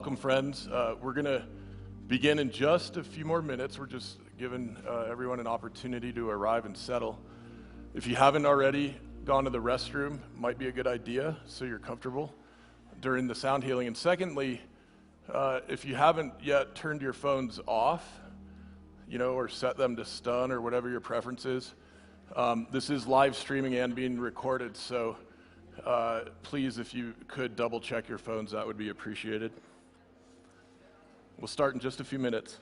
Welcome, friends. We're going to begin in just a few more minutes. We're just giving everyone an opportunity to arrive and settle. If you haven't already gone to the restroom, might be a good idea so you're comfortable during the sound healing. And secondly, if you haven't yet turned your phones off, or set them to stun or whatever your preference is, this is live streaming and being recorded, so please, if you could double check your phones, that would be appreciated. We'll start in just a few minutes.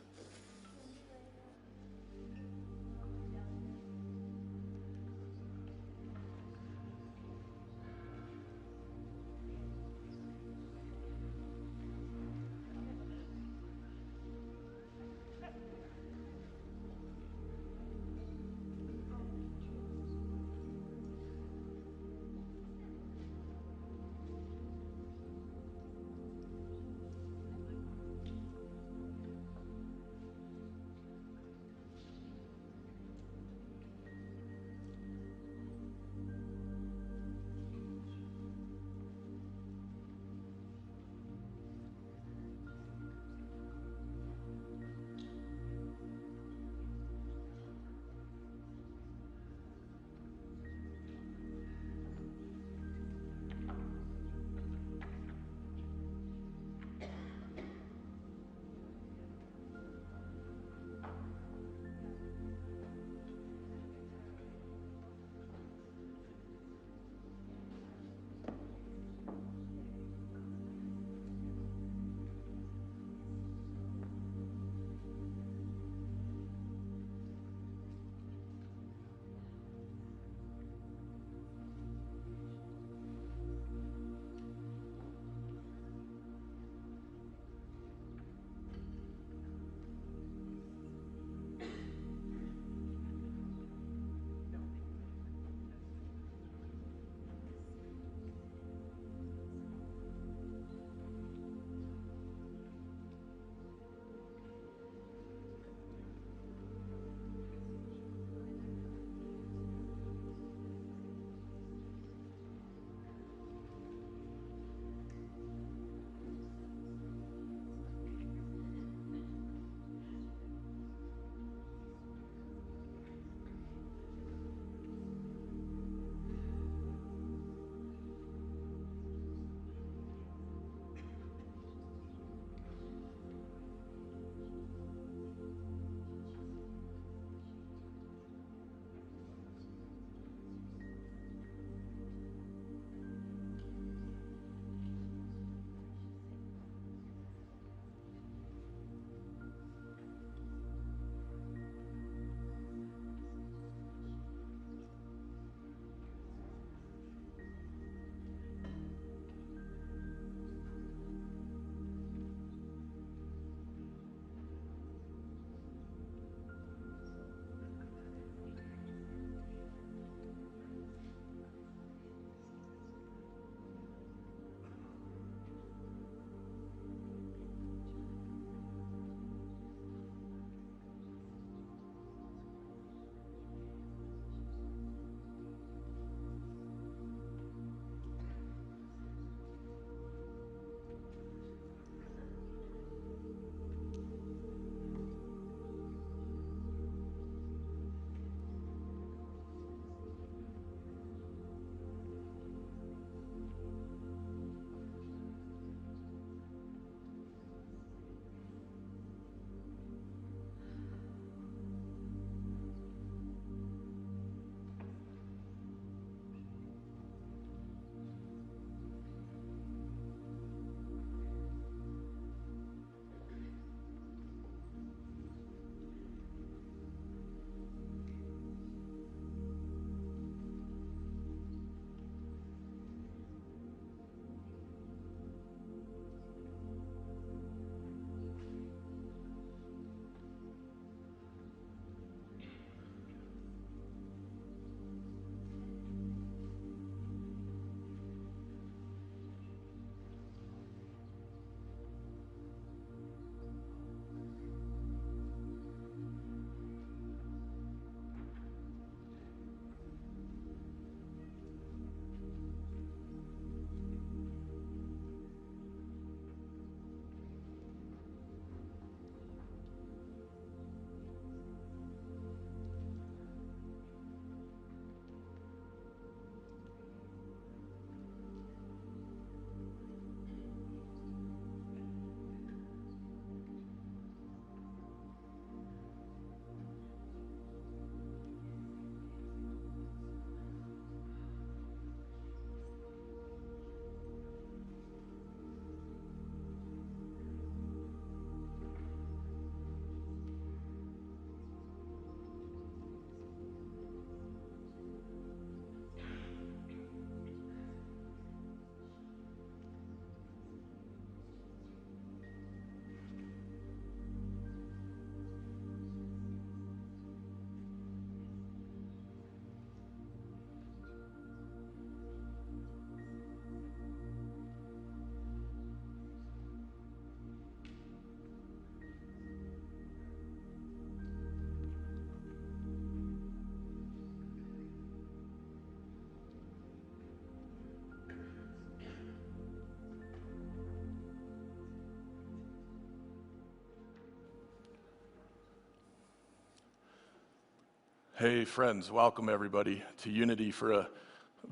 Hey friends, welcome everybody to Unity for a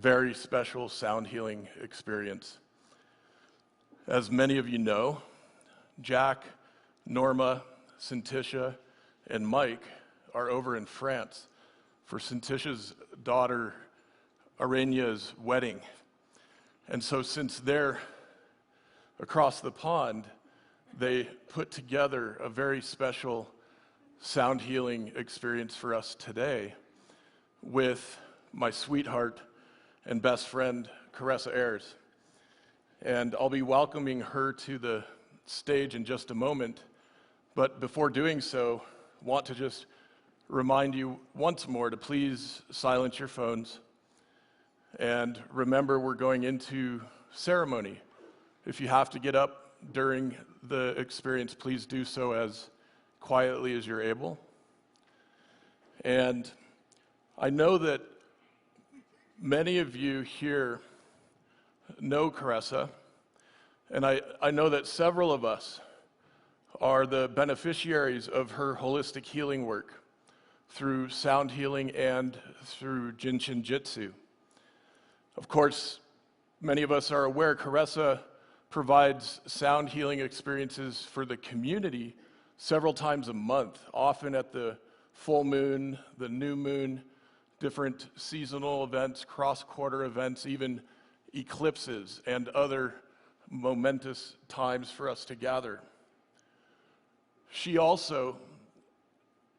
very special sound healing experience. As many of you know, Jack, Norma, Cinticia, and Mike are over in France for Cinticia's daughter Arena's wedding. And so since they're across the pond, they put together a very special sound healing experience for us today with my sweetheart and best friend, Caressa Ayers. And I'll be welcoming her to the stage in just a moment. But before doing so, want to just remind you once more to please silence your phones. And remember, we're going into ceremony. If you have to get up during the experience, please do so as quietly as you're able. And I know that many of you here know Caressa, and I know that several of us are the beneficiaries of her holistic healing work through sound healing and through Jinshin Jitsu. Of course, many of us are aware Caressa provides sound healing experiences for the community several times a month, often at the full moon, the new moon, different seasonal events, cross-quarter events, even eclipses and other momentous times for us to gather. She also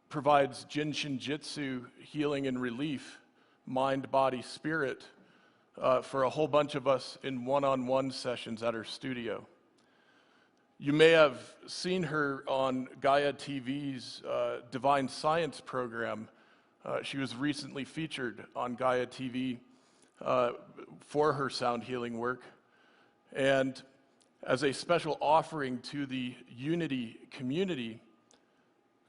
provides Jinshin Jitsu healing and relief, mind, body, spirit, for a whole bunch of us in one-on-one sessions at her studio. You may have seen her on Gaia TV's Divine Science program. She was recently featured on Gaia TV for her sound healing work. And as a special offering to the Unity community,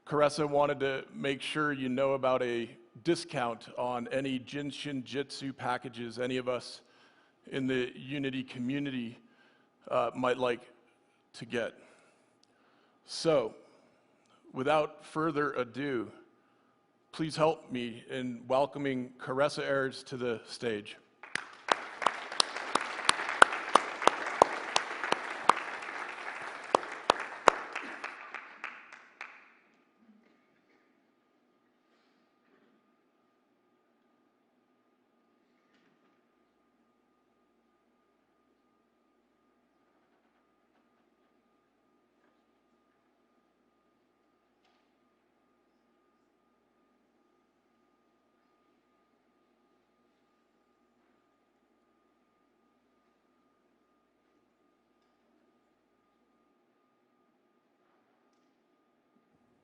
Caressa wanted to make sure you know about a discount on any Jinshin Jitsu packages any of us in the Unity community might like to get. So, without further ado, please help me in welcoming Caressa Ayers to the stage.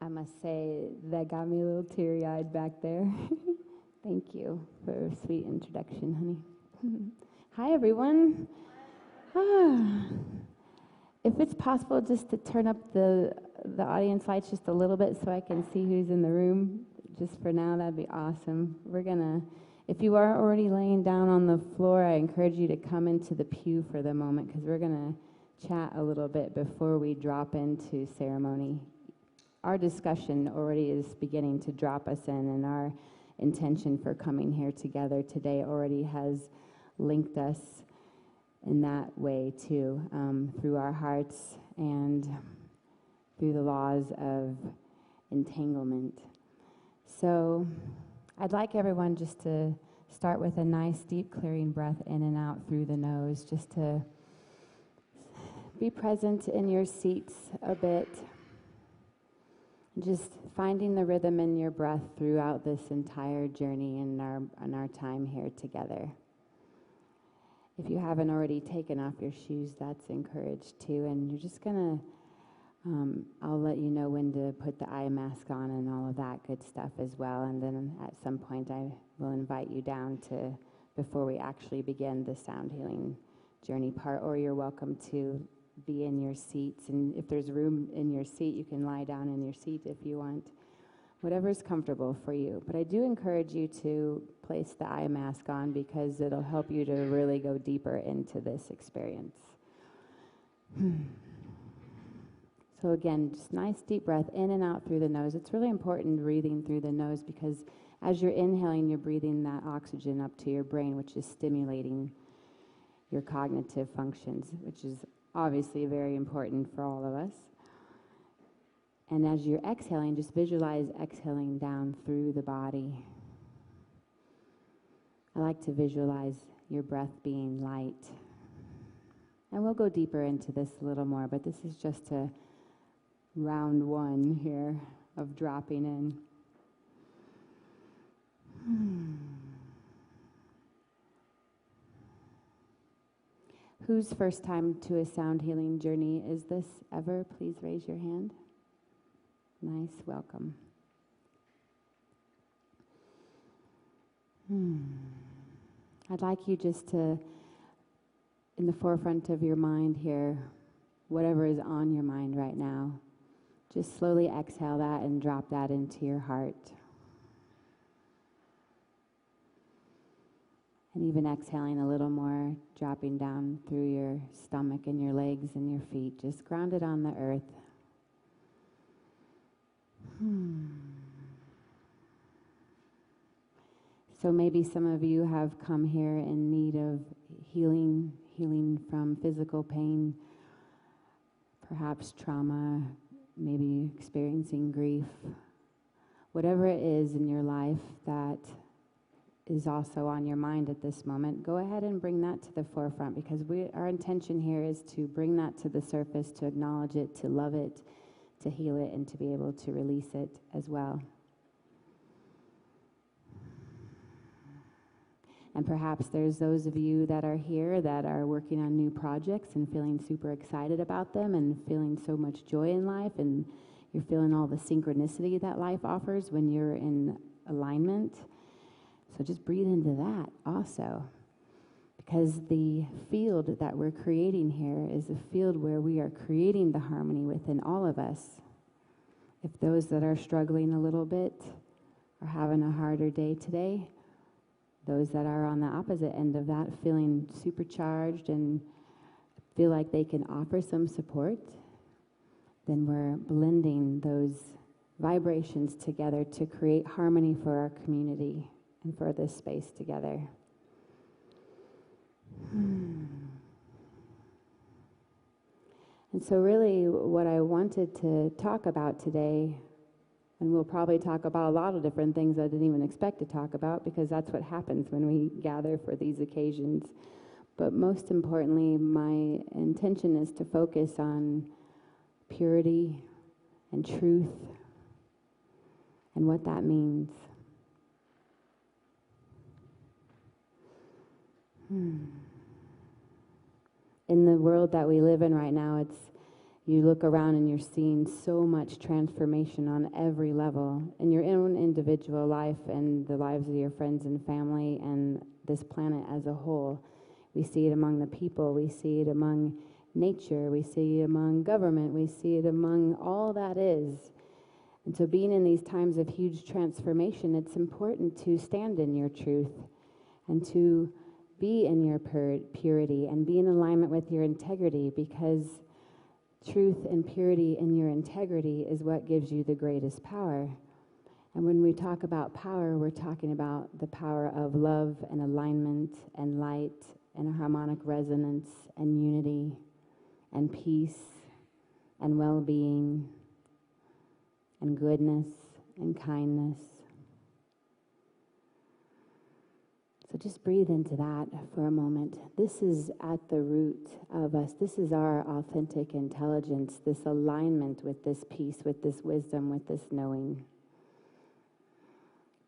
I must say that got me a little teary-eyed back there. Thank you for a sweet introduction, honey. Hi, everyone. If it's possible, just to turn up the audience lights just a little bit so I can see who's in the room, just for now, that'd be awesome. We're gonna, if you are already laying down on the floor, I encourage you to come into the pew for the moment, because we're gonna chat a little bit before we drop into ceremony. Our discussion already is beginning to drop us in, and our intention for coming here together today already has linked us in that way too, through our hearts and through the laws of entanglement. So I'd like everyone just to start with a nice deep clearing breath in and out through the nose, just to be present in your seats a bit. Just finding the rhythm in your breath throughout this entire journey and our time here together. If you haven't already taken off your shoes, that's encouraged too. And you're just gonna, I'll let you know when to put the eye mask on and all of that good stuff as well. And then at some point I will invite you down to, before we actually begin the sound healing journey part, or you're welcome to be in your seats, and if there's room in your seat, you can lie down in your seat if you want, whatever's comfortable for you. But I do encourage you to place the eye mask on, because it'll help you to really go deeper into this experience. So again, just nice deep breath in and out through the nose. It's really important breathing through the nose, because As you're inhaling, you're breathing that oxygen up to your brain, which is stimulating your cognitive functions, which is obviously very important for all of us. And as you're exhaling, just visualize exhaling down through the body. I like to visualize your breath being light. And we'll go deeper into this a little more, but this is just a round one here of dropping in. Whose first time to a sound healing journey is this ever? Please raise your hand. Nice, welcome. I'd like you just to, in the forefront of your mind here, whatever is on your mind right now, just slowly exhale that and drop that into your heart. And even exhaling a little more, dropping down through your stomach and your legs and your feet, just grounded on the earth. So maybe some of you have come here in need of healing from physical pain, perhaps trauma, maybe experiencing grief. Whatever it is in your life that is also on your mind at this moment, go ahead and bring that to the forefront, because our intention here is to bring that to the surface, to acknowledge it, to love it, to heal it, and to be able to release it as well. And perhaps there's those of you that are here that are working on new projects and feeling super excited about them and feeling so much joy in life, and you're feeling all the synchronicity that life offers when you're in alignment. So just breathe into that also, because the field that we're creating here is a field where we are creating the harmony within all of us. If those that are struggling a little bit are having a harder day today, those that are on the opposite end of that, feeling supercharged and feel like they can offer some support, then we're blending those vibrations together to create harmony for our community and for this space together. And so really what I wanted to talk about today, and we'll probably talk about a lot of different things I didn't even expect to talk about, because that's what happens when we gather for these occasions. But most importantly, my intention is to focus on purity and truth and what that means. In the world that we live in right now, you look around and you're seeing so much transformation on every level in your own individual life and the lives of your friends and family and this planet as a whole. We see it among the people, we see it among nature, we see it among government, we see it among all that is. And so being in these times of huge transformation, it's important to stand in your truth and to be in your purity and be in alignment with your integrity, because truth and purity in your integrity is what gives you the greatest power. And when we talk about power, we're talking about the power of love and alignment and light and harmonic resonance and unity and peace and well-being and goodness and kindness. So just breathe into that for a moment. This is at the root of us. This is our authentic intelligence, this alignment with this peace, with this wisdom, with this knowing.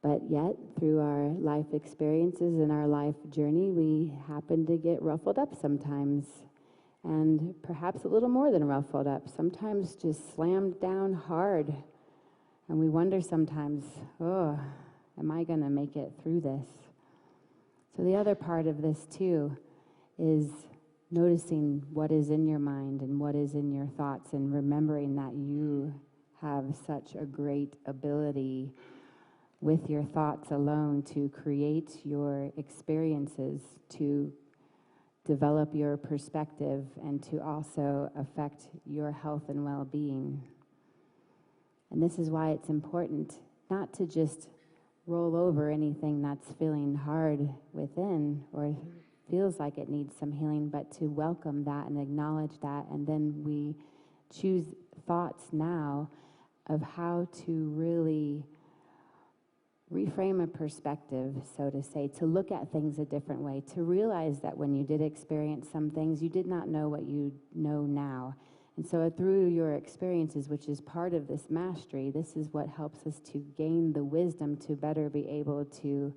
But yet, through our life experiences and our life journey, we happen to get ruffled up sometimes, and perhaps a little more than ruffled up, sometimes just slammed down hard. And we wonder sometimes, oh, am I going to make it through this? So the other part of this too is noticing what is in your mind and what is in your thoughts, and remembering that you have such a great ability with your thoughts alone to create your experiences, to develop your perspective, and to also affect your health and well-being. And this is why it's important not to just roll over anything that's feeling hard within or feels like it needs some healing, but to welcome that and acknowledge that. And then we choose thoughts now of how to really reframe a perspective, so to say, to look at things a different way, to realize that when you did experience some things, you did not know what you know now. And so through your experiences, which is part of this mastery, this is what helps us to gain the wisdom to better be able to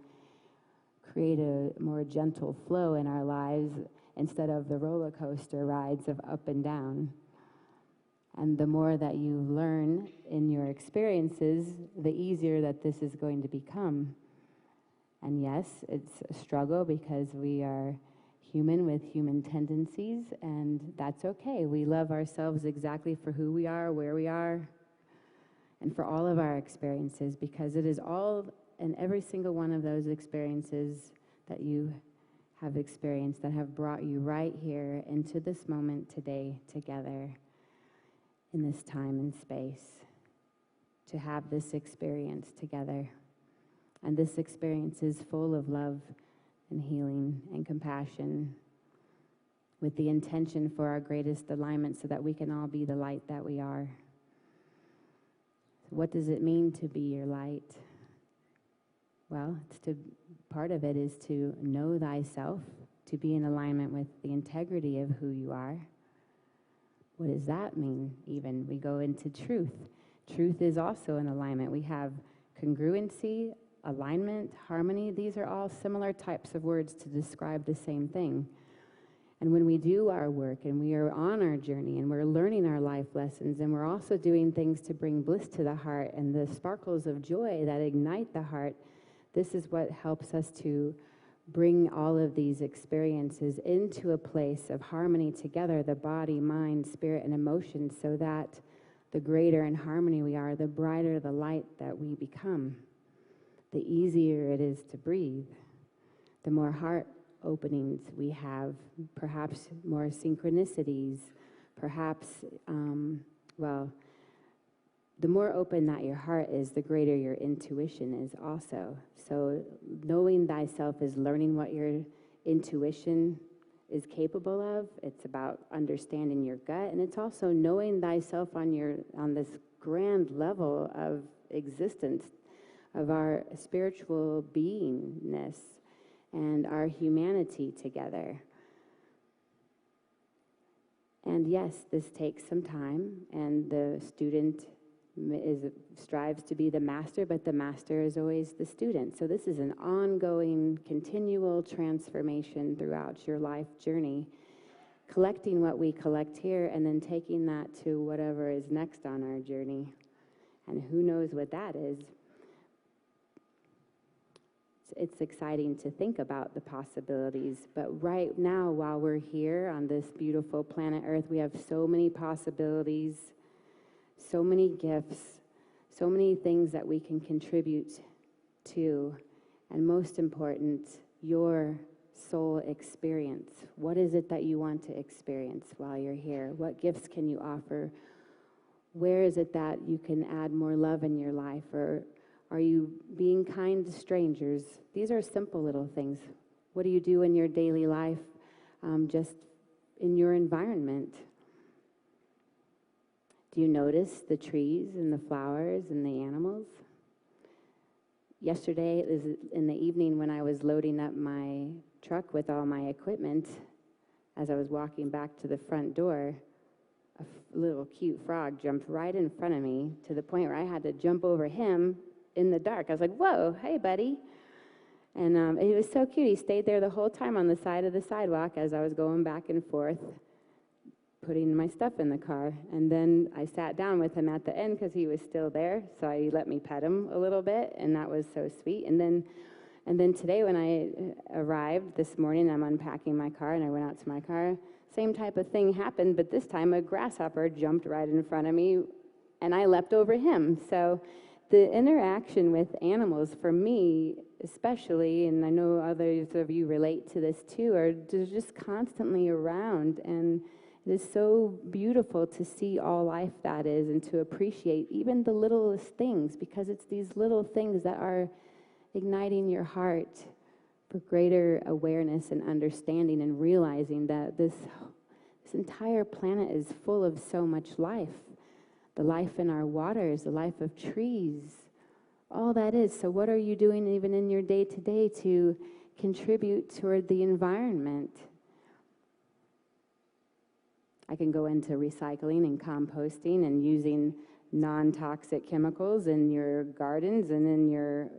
create a more gentle flow in our lives instead of the roller coaster rides of up and down. And the more that you learn in your experiences, the easier that this is going to become. And yes, it's a struggle because we are human with human tendencies, and that's okay. We love ourselves exactly for who we are, where we are, and for all of our experiences, because it is all and every single one of those experiences that you have experienced that have brought you right here into this moment today together in this time and space to have this experience together. And this experience is full of love and healing and compassion with the intention for our greatest alignment so that we can all be the light that we are. So what does it mean to be your light? Well, part of it is to know thyself, to be in alignment with the integrity of who you are. What does that mean even? We go into truth. Truth is also in alignment. We have congruency, alignment, harmony. These are all similar types of words to describe the same thing. And when we do our work and we are on our journey and we're learning our life lessons and we're also doing things to bring bliss to the heart and the sparkles of joy that ignite the heart, this is what helps us to bring all of these experiences into a place of harmony together, the body, mind, spirit, and emotion, so that the greater in harmony we are, the brighter the light that we become, the easier it is to breathe, the more heart openings we have, perhaps more synchronicities, perhaps, the more open that your heart is, the greater your intuition is also. So knowing thyself is learning what your intuition is capable of. It's about understanding your gut, and it's also knowing thyself on this grand level of existence, of our spiritual beingness and our humanity together. And yes, this takes some time, and the student strives to be the master, but the master is always the student. So this is an ongoing, continual transformation throughout your life journey, collecting what we collect here and then taking that to whatever is next on our journey. And who knows what that is. It's exciting to think about the possibilities, but right now, while we're here on this beautiful planet Earth, we have so many possibilities, so many gifts, so many things that we can contribute to, and most important, your soul experience. What is it that you want to experience while you're here? What gifts can you offer? Where is it that you can add more love in your life? Or are you being kind to strangers? These are simple little things. What do you do in your daily life, just in your environment? Do you notice the trees and the flowers and the animals? Yesterday, it was in the evening when I was loading up my truck with all my equipment, as I was walking back to the front door, a little cute frog jumped right in front of me to the point where I had to jump over him in the dark. I was like, whoa, hey, buddy. And he was so cute. He stayed there the whole time on the side of the sidewalk as I was going back and forth, putting my stuff in the car. And then I sat down with him at the end because he was still there, so he let me pet him a little bit, and that was so sweet. And then today when I arrived this morning, I'm unpacking my car, and I went out to my car. Same type of thing happened, but this time a grasshopper jumped right in front of me, and I leapt over him. So the interaction with animals, for me especially, and I know others of you relate to this too, are just constantly around, and it is so beautiful to see all life that is and to appreciate even the littlest things, because it's these little things that are igniting your heart for greater awareness and understanding, and realizing that this entire planet is full of so much life. The life in our waters, the life of trees, all that is. So what are you doing even in your day-to-day to contribute toward the environment? I can go into recycling and composting and using non-toxic chemicals in your gardens and in your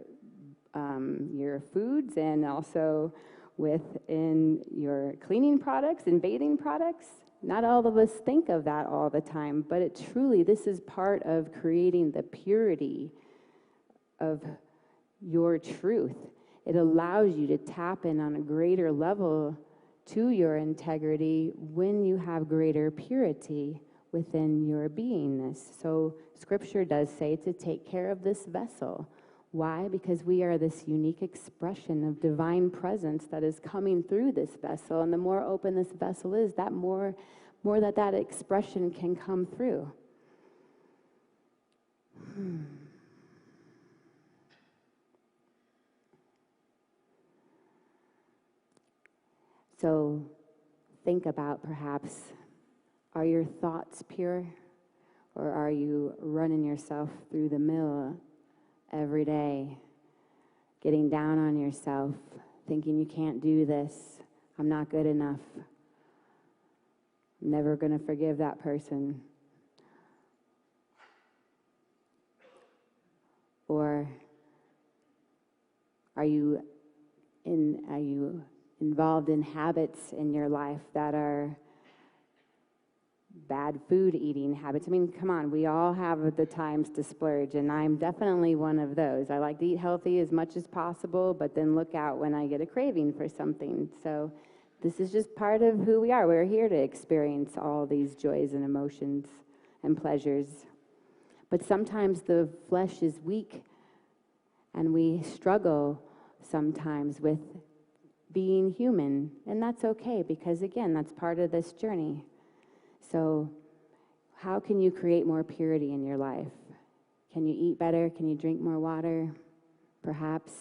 foods, and also within your cleaning products and bathing products. Not all of us think of that all the time, but this is part of creating the purity of your truth. It allows you to tap in on a greater level to your integrity when you have greater purity within your beingness. So Scripture does say to take care of this vessel. Why? Because we are this unique expression of divine presence that is coming through this vessel, and the more open this vessel is, that more that expression can come through. So think about, perhaps, are your thoughts pure, or are you running yourself through the mill every day, getting down on yourself, thinking you can't do this, I'm not good enough, I'm never going to forgive that person? Or are you involved in habits in your life that are bad food eating habits? I mean, come on, we all have the times to splurge, and I'm definitely one of those. I like to eat healthy as much as possible, but then look out when I get a craving for something. So this is just part of who we are. We're here to experience all these joys and emotions and pleasures. But sometimes the flesh is weak, and we struggle sometimes with being human, and that's okay, because again, that's part of this journey. So how can you create more purity in your life? Can you eat better? Can you drink more water? Perhaps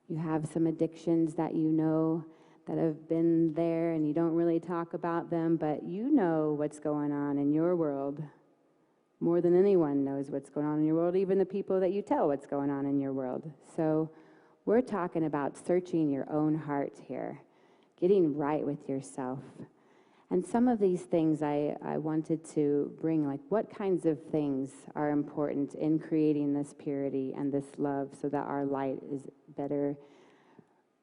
you have some addictions that you know that have been there and you don't really talk about them, but you know what's going on in your world more than anyone knows what's going on in your world, even the people that you tell what's going on in your world. So we're talking about searching your own heart here, getting right with yourself. And some of these things I wanted to bring, like what kinds of things are important in creating this purity and this love so that our light is better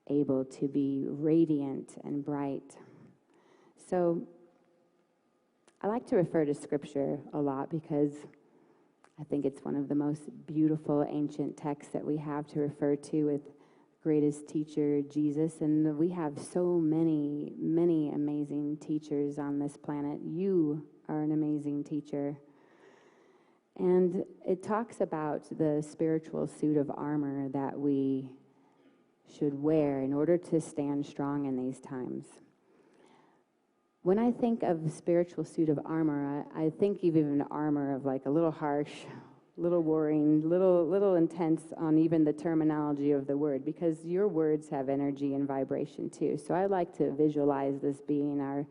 able to be radiant and bright. So I like to refer to Scripture a lot because I think it's one of the most beautiful ancient texts that we have to refer to with greatest teacher, Jesus. And we have so many, many amazing teachers on this planet. You are an amazing teacher. And it talks about the spiritual suit of armor that we should wear in order to stand strong in these times. When I think of the spiritual suit of armor, I think of even armor of like a little harsh, little worrying, little intense on even the terminology of the word, because your words have energy and vibration too. So I like to visualize this being our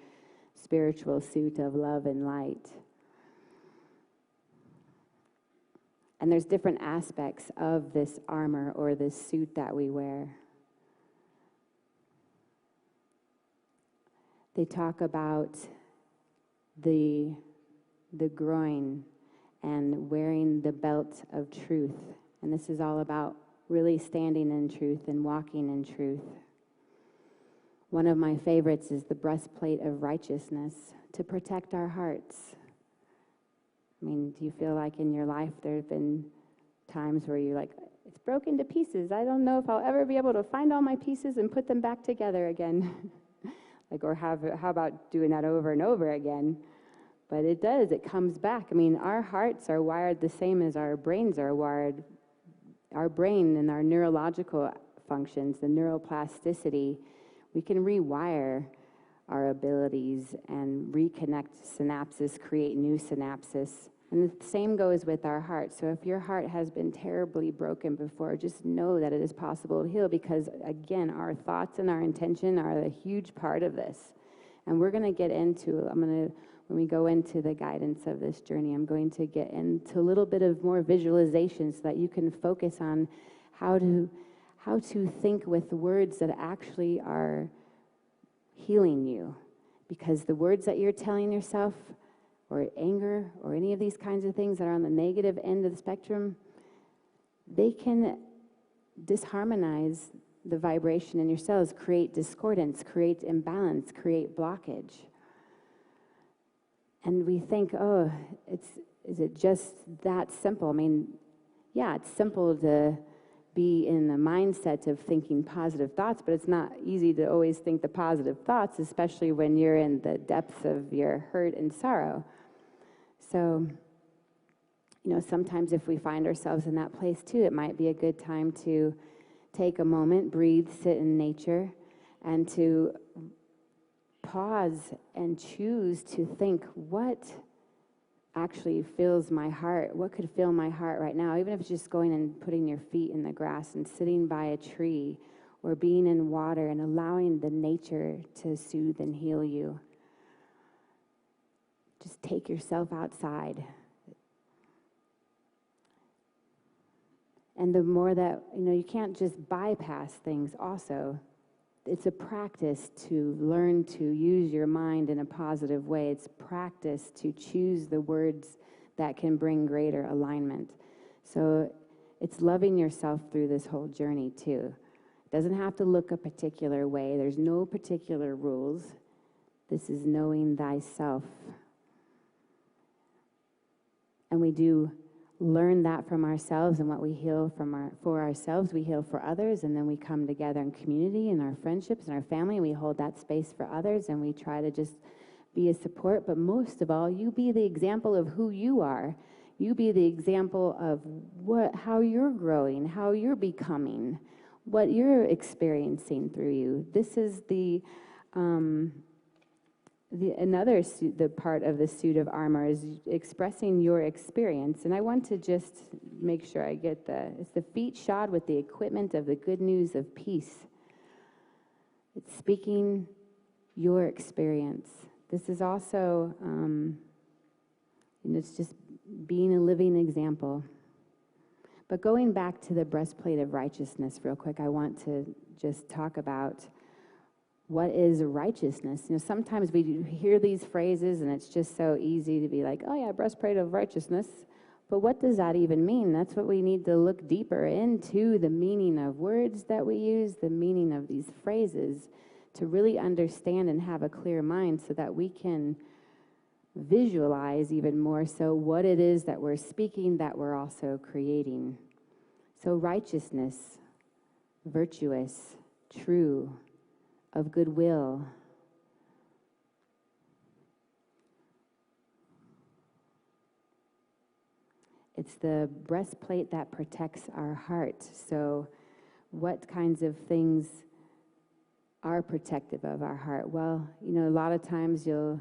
spiritual suit of love and light. And there's different aspects of this armor or this suit that we wear. They talk about the groin and wearing the belt of truth. And this is all about really standing in truth and walking in truth. One of my favorites is the breastplate of righteousness to protect our hearts. I mean, do you feel like in your life there have been times where you're like, it's broken to pieces. I don't know if I'll ever be able to find all my pieces and put them back together again. Or how about doing that over and over again? But it does, it comes back. I mean, our hearts are wired the same as our brains are wired. Our brain and our neurological functions, the neuroplasticity, we can rewire our abilities and reconnect synapses, create new synapses. And the same goes with our heart. So if your heart has been terribly broken before, just know that it is possible to heal, because, again, our thoughts and our intention are a huge part of this. And we're going to get into, when we go into the guidance of this journey, I'm going to get into a little bit of more visualization so that you can focus on how to think with words that actually are healing you. Because the words that you're telling yourself, or anger, or any of these kinds of things that are on the negative end of the spectrum, they can disharmonize the vibration in your cells, create discordance, create imbalance, create blockage. And we think, oh, is it just that simple? I mean, yeah, it's simple to be in the mindset of thinking positive thoughts, but it's not easy to always think the positive thoughts, especially when you're in the depths of your hurt and sorrow. So, sometimes if we find ourselves in that place too, it might be a good time to take a moment, breathe, sit in nature, and to pause and choose to think, what actually fills my heart? What could fill my heart right now? Even if it's just going and putting your feet in the grass and sitting by a tree, or being in water and allowing the nature to soothe and heal you. Just take yourself outside. And the more that, you can't just bypass things also. It's a practice to learn to use your mind in a positive way. It's practice to choose the words that can bring greater alignment. So it's loving yourself through this whole journey too. It doesn't have to look a particular way. There's no particular rules. This is knowing thyself. And we do learn that from ourselves, and what we heal for ourselves, we heal for others, and then we come together in community, in our friendships, and our family, and we hold that space for others, and we try to just be a support. But most of all, you be the example of who you are. You be the example of how you're growing, how you're becoming, what you're experiencing through you. This is the part of the suit of armor is expressing your experience. And I want to just make sure I get it's the feet shod with the equipment of the good news of peace. It's speaking your experience. This is also, it's just being a living example. But going back to the breastplate of righteousness real quick, I want to just talk about what is righteousness. Sometimes we hear these phrases and it's just so easy to be like, oh yeah, breastplate of righteousness. But what does that even mean? That's what we need to look deeper into, the meaning of words that we use, the meaning of these phrases, to really understand and have a clear mind so that we can visualize even more so what it is that we're speaking, that we're also creating. So righteousness, virtuous, true, of goodwill. It's the breastplate that protects our heart. So what kinds of things are protective of our heart? Well, a lot of times you'll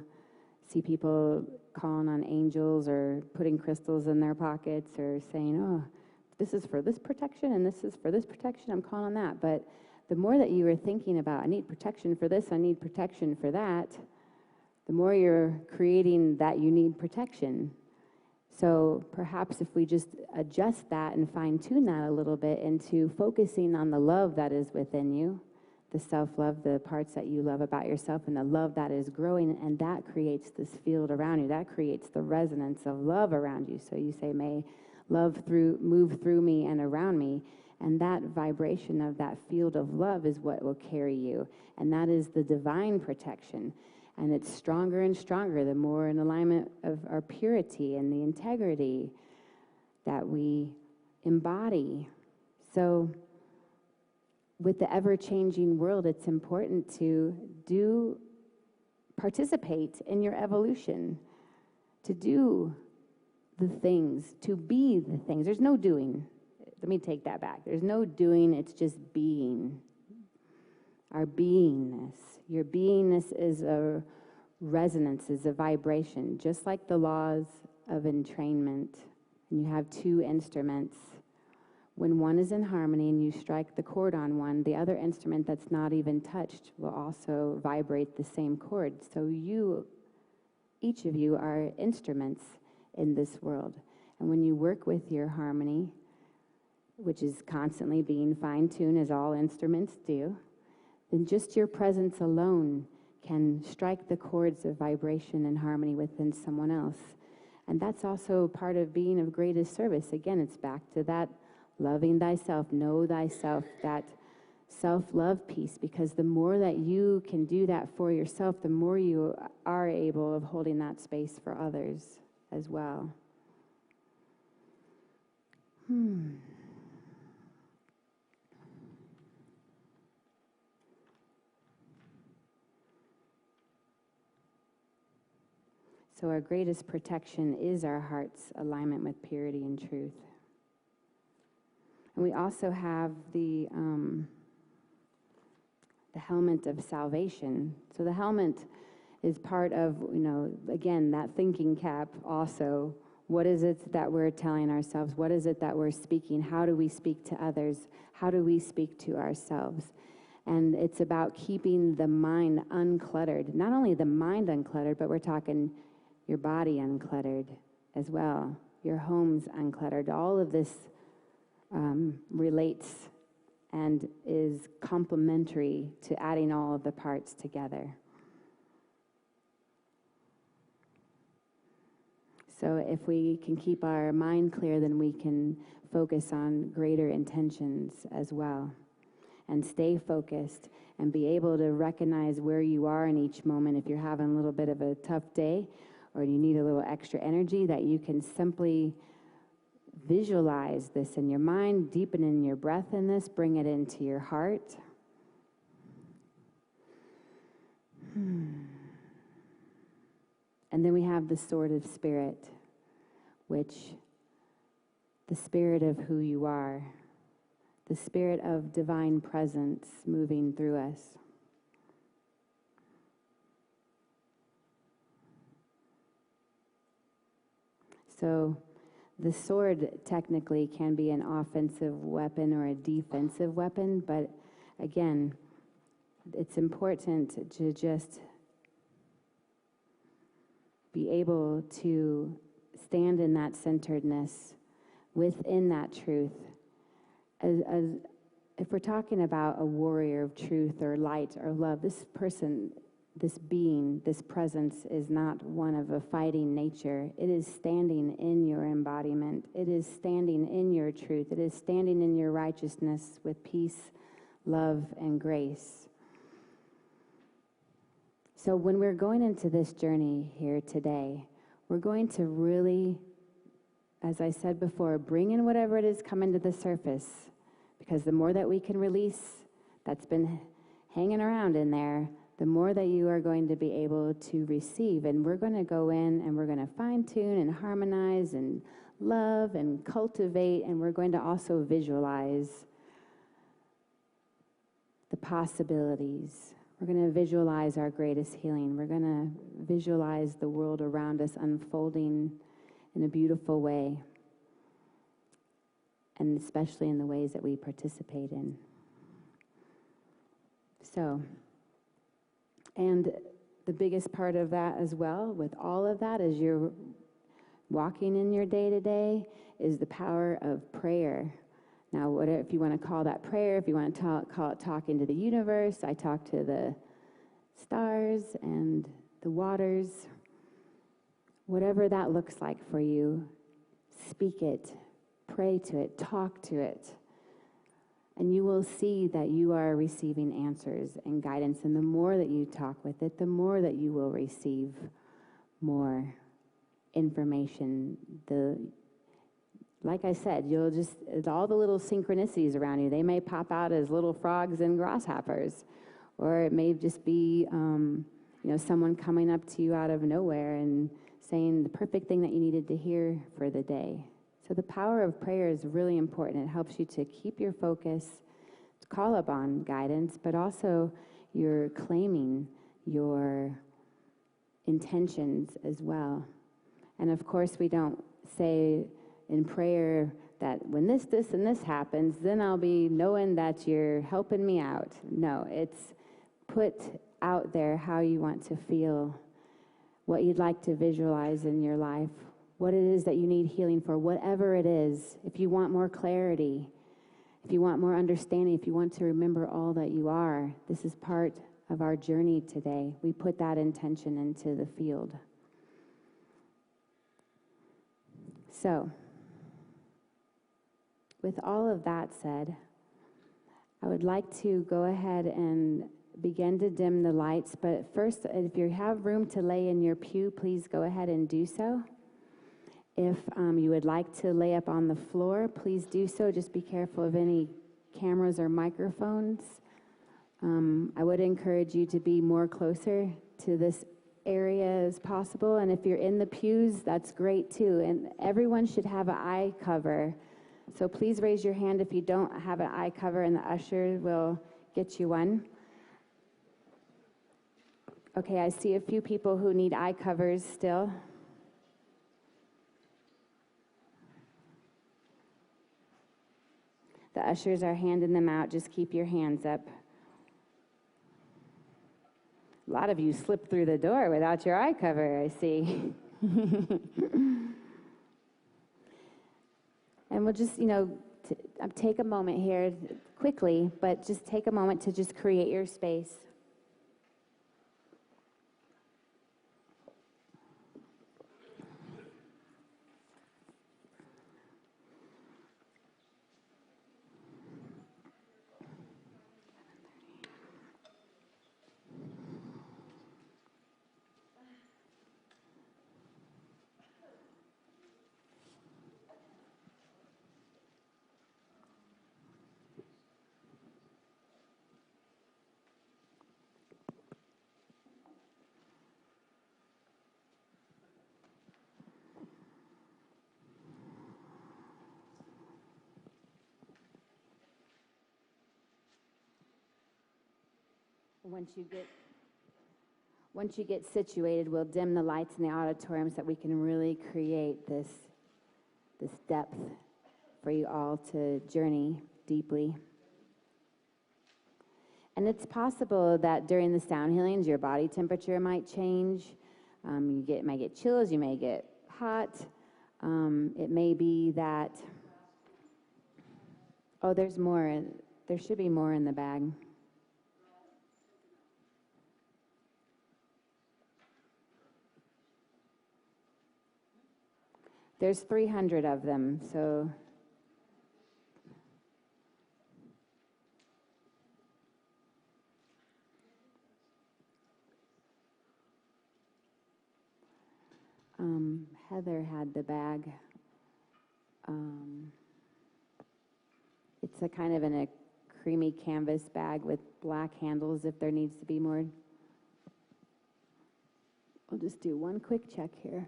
see people calling on angels or putting crystals in their pockets or saying, oh, this is for this protection and this is for this protection, I'm calling on that. But the more that you are thinking about, I need protection for this, I need protection for that, the more you're creating that you need protection. So perhaps if we just adjust that and fine-tune that a little bit into focusing on the love that is within you, the self-love, the parts that you love about yourself, and the love that is growing, and that creates this field around you. That creates the resonance of love around you. So you say, may love move through me and around me. And that vibration of that field of love is what will carry you. And that is the divine protection. And it's stronger and stronger the more in alignment of our purity and the integrity that we embody. So with the ever-changing world, it's important to participate in your evolution, to do the things, to be the things. There's no doing. Let me take that back. There's no doing, it's just being. Our beingness. Your beingness is a resonance, is a vibration, just like the laws of entrainment, and you have two instruments. When one is in harmony and you strike the chord on one, the other instrument that's not even touched will also vibrate the same chord. So each of you are instruments in this world. And when you work with your harmony, which is constantly being fine-tuned as all instruments do, then just your presence alone can strike the chords of vibration and harmony within someone else. And that's also part of being of greatest service. Again, it's back to that loving thyself, know thyself, that self-love piece, because the more that you can do that for yourself, the more you are able of holding that space for others as well. So our greatest protection is our heart's alignment with purity and truth. And we also have the helmet of salvation. So the helmet is part of, again, that thinking cap also. What is it that we're telling ourselves? What is it that we're speaking? How do we speak to others? How do we speak to ourselves? And it's about keeping the mind uncluttered. Not only the mind uncluttered, but we're talking your body uncluttered as well. Your home's uncluttered. All of this relates and is complementary to adding all of the parts together. So if we can keep our mind clear, then we can focus on greater intentions as well, and stay focused and be able to recognize where you are in each moment. If you're having a little bit of a tough day or you need a little extra energy, that you can simply visualize this in your mind, deepen in your breath in this, bring it into your heart. And then we have the sword of spirit, which the spirit of who you are, the spirit of divine presence moving through us. So the sword technically can be an offensive weapon or a defensive weapon, but again, it's important to just be able to stand in that centeredness within that truth. If we're talking about a warrior of truth or light or love, this person, this being, this presence is not one of a fighting nature. It is standing in your embodiment. It is standing in your truth. It is standing in your righteousness with peace, love, and grace. So when we're going into this journey here today, we're going to really, as I said before, bring in whatever it is coming to the surface, because the more that we can release that's been hanging around in there, the more that you are going to be able to receive. And we're going to go in and we're going to fine-tune and harmonize and love and cultivate, and we're going to also visualize the possibilities. We're going to visualize our greatest healing. We're going to visualize the world around us unfolding in a beautiful way, and especially in the ways that we participate in. So, and the biggest part of that as well, with all of that, as you're walking in your day-to-day, is the power of prayer. Now, what if you want to call that prayer, if you want to call it talking to the universe, I talk to the stars and the waters, whatever that looks like for you, speak it, pray to it, talk to it, and you will see that you are receiving answers and guidance. And the more that you talk with it, the more that you will receive more information. Like I said, you'll just, all the little synchronicities around you, they may pop out as little frogs and grasshoppers, or it may just be, someone coming up to you out of nowhere and saying the perfect thing that you needed to hear for the day. So the power of prayer is really important. It helps you to keep your focus, to call upon guidance, but also you're claiming your intentions as well. And of course, we don't say in prayer that when this, and this happens, then I'll be knowing that you're helping me out. No, it's put out there how you want to feel, what you'd like to visualize in your life, what it is that you need healing for, whatever it is. If you want more clarity, if you want more understanding, if you want to remember all that you are, this is part of our journey today. We put that intention into the field. So, with all of that said, I would like to go ahead and begin to dim the lights, but first, if you have room to lay in your pew, please go ahead and do so. If you would like to lay up on the floor, please do so. Just be careful of any cameras or microphones. I would encourage you to be more closer to this area as possible, and if you're in the pews, that's great too. And everyone should have an eye cover, so please raise your hand if you don't have an eye cover, and the usher will get you one. Okay, I see a few people who need eye covers still. The ushers are handing them out. Just keep your hands up. A lot of you slipped through the door without your eye cover, I see. And we'll just, take a moment here quickly, but just take a moment to just create your space. Once you get situated, we'll dim the lights in the auditorium so that we can really create this depth for you all to journey deeply. And it's possible that during the sound healings, your body temperature might change. You might get chills, you may get hot. It may be that, there's more. There should be more in the bag. There's 300 of them, so Heather had the bag. It's a kind of in a creamy canvas bag with black handles if there needs to be more. I'll just do one quick check here.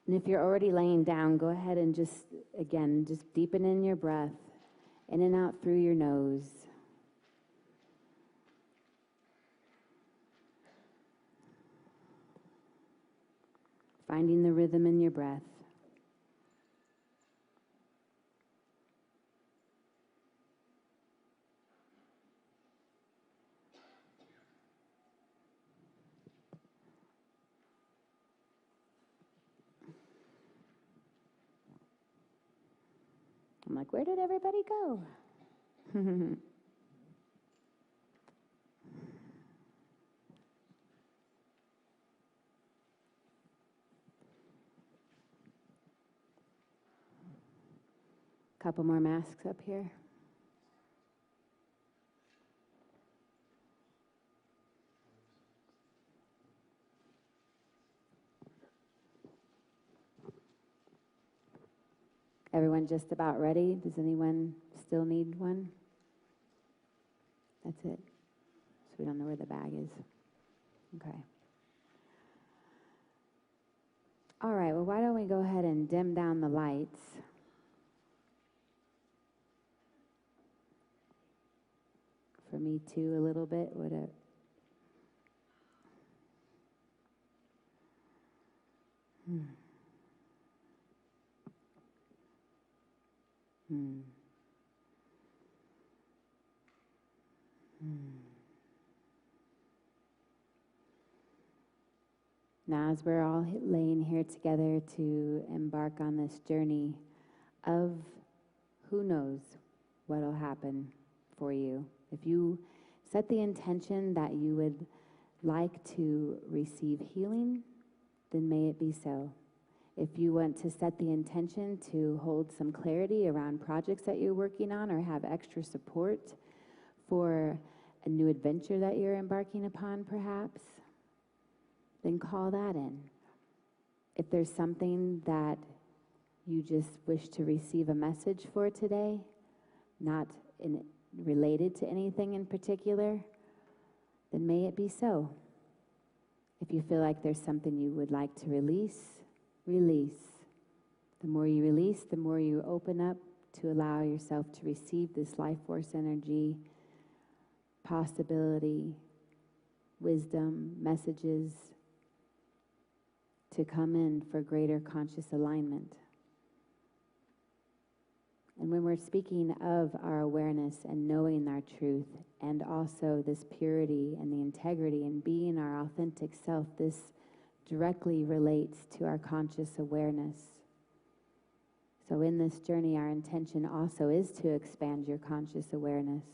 And if you're already laying down, go ahead and just deepen in your breath, in and out through your nose. Finding the rhythm in your breath. I'm like, where did everybody go? Couple more masks up here. Everyone just about ready? Does anyone still need one? That's it. So we don't know where the bag is. Okay. All right, well, why don't we go ahead and dim down the lights. For me too, a little bit. Would it? Hmm. Hmm. Hmm. Now, as we're all laying here together to embark on this journey of who knows what'll happen for you. If you set the intention that you would like to receive healing, then may it be so. If you want to set the intention to hold some clarity around projects that you're working on or have extra support for a new adventure that you're embarking upon, perhaps, then call that in. If there's something that you just wish to receive a message for today, not related to anything in particular, then may it be so. If you feel like there's something you would like to release, release. The more you release, the more you open up to allow yourself to receive this life force energy, possibility, wisdom, messages to come in for greater conscious alignment. And when we're speaking of our awareness and knowing our truth, and also this purity and the integrity and being our authentic self, this directly relates to our conscious awareness. So in this journey, our intention also is to expand your conscious awareness.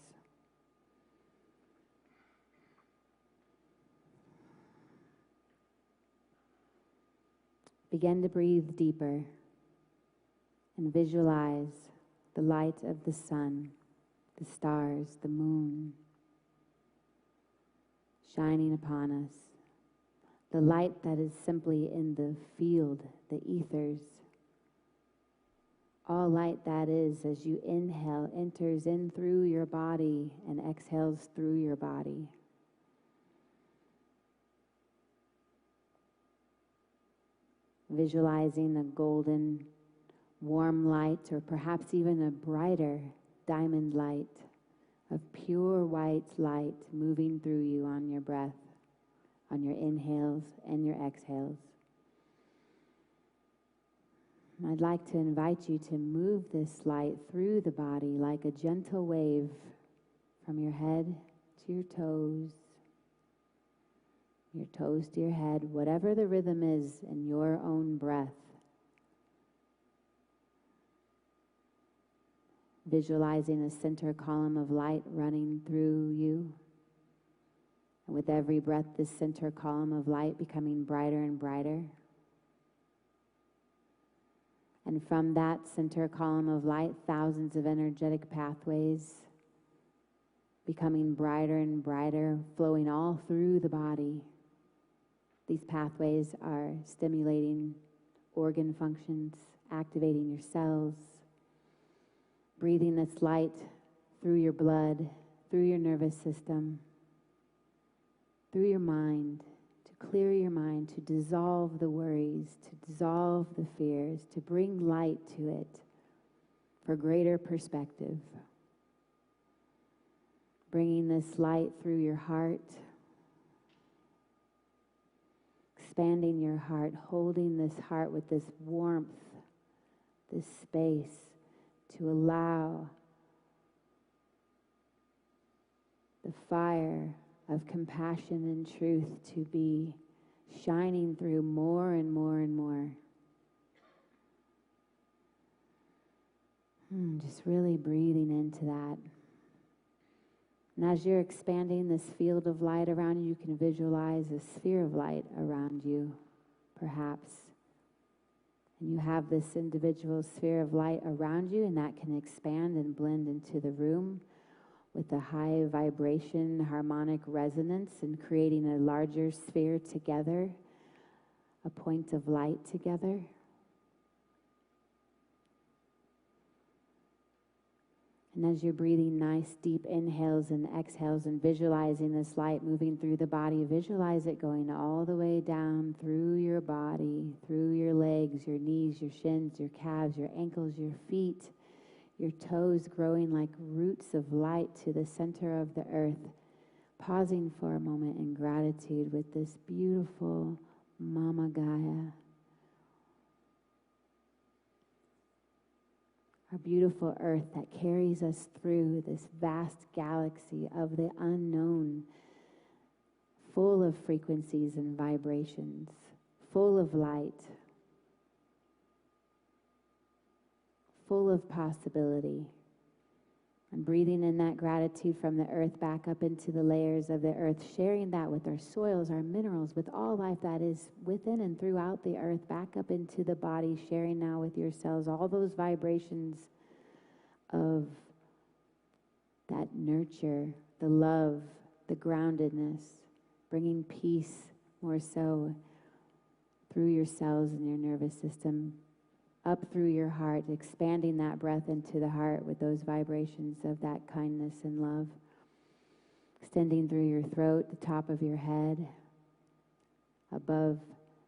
Begin to breathe deeper and visualize the light of the sun, the stars, the moon, shining upon us. The light that is simply in the field, the ethers. All light that is, as you inhale, enters in through your body and exhales through your body. Visualizing a golden, warm light, or perhaps even a brighter diamond light of pure white light moving through you on your breath, on your inhales and your exhales. I'd like to invite you to move this light through the body like a gentle wave from your head to your toes to your head, whatever the rhythm is in your own breath. Visualizing a center column of light running through you. And with every breath, this center column of light becoming brighter and brighter. And from that center column of light, thousands of energetic pathways becoming brighter and brighter, flowing all through the body. These pathways are stimulating organ functions, activating your cells, breathing this light through your blood, through your nervous system, through your mind, to clear your mind, to dissolve the worries, to dissolve the fears, to bring light to it for greater perspective. Bringing this light through your heart, expanding your heart, holding this heart with this warmth, this space to allow the fire of compassion and truth to be shining through more and more and more. Just really breathing into that. And as you're expanding this field of light around you, you can visualize a sphere of light around you, perhaps. And you have this individual sphere of light around you, and that can expand and blend into the room with a high vibration, harmonic resonance, and creating a larger sphere together, a point of light together. And as you're breathing nice deep inhales and exhales and visualizing this light moving through the body, visualize it going all the way down through your body, through your legs, your knees, your shins, your calves, your ankles, your feet, your toes growing like roots of light to the center of the earth. Pausing for a moment in gratitude with this beautiful Mama Gaia. Our beautiful earth that carries us through this vast galaxy of the unknown, full of frequencies and vibrations, full of light, full of possibility. And breathing in that gratitude from the earth back up into the layers of the earth, sharing that with our soils, our minerals, with all life that is within and throughout the earth, back up into the body, sharing now with your cells all those vibrations of that nurture, the love, the groundedness, bringing peace more so through your cells and your nervous system, up through your heart, expanding that breath into the heart with those vibrations of that kindness and love. Extending through your throat, the top of your head, above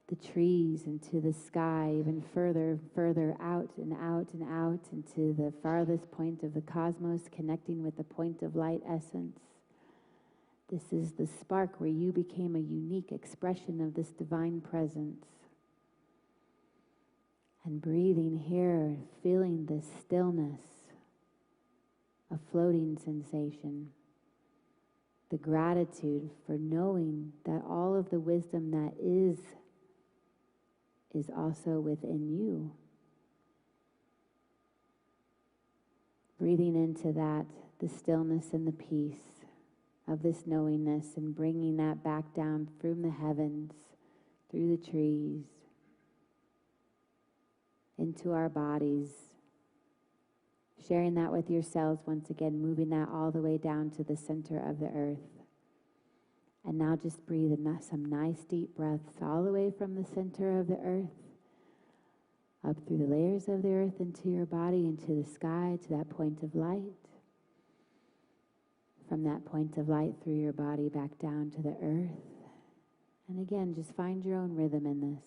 the trees, into the sky, even further, further out and out and out into the farthest point of the cosmos, connecting with the point of light essence. This is the spark where you became a unique expression of this divine presence. And breathing here, feeling this stillness, a floating sensation. The gratitude for knowing that all of the wisdom that is also within you. Breathing into that, the stillness and the peace of this knowingness, and bringing that back down from the heavens, through the trees, into our bodies, sharing that with your cells once again, moving that all the way down to the center of the earth. And now just breathe in some nice deep breaths all the way from the center of the earth, up through the layers of the earth, into your body, into the sky, to that point of light. From that point of light through your body back down to the earth. And again, just find your own rhythm in this.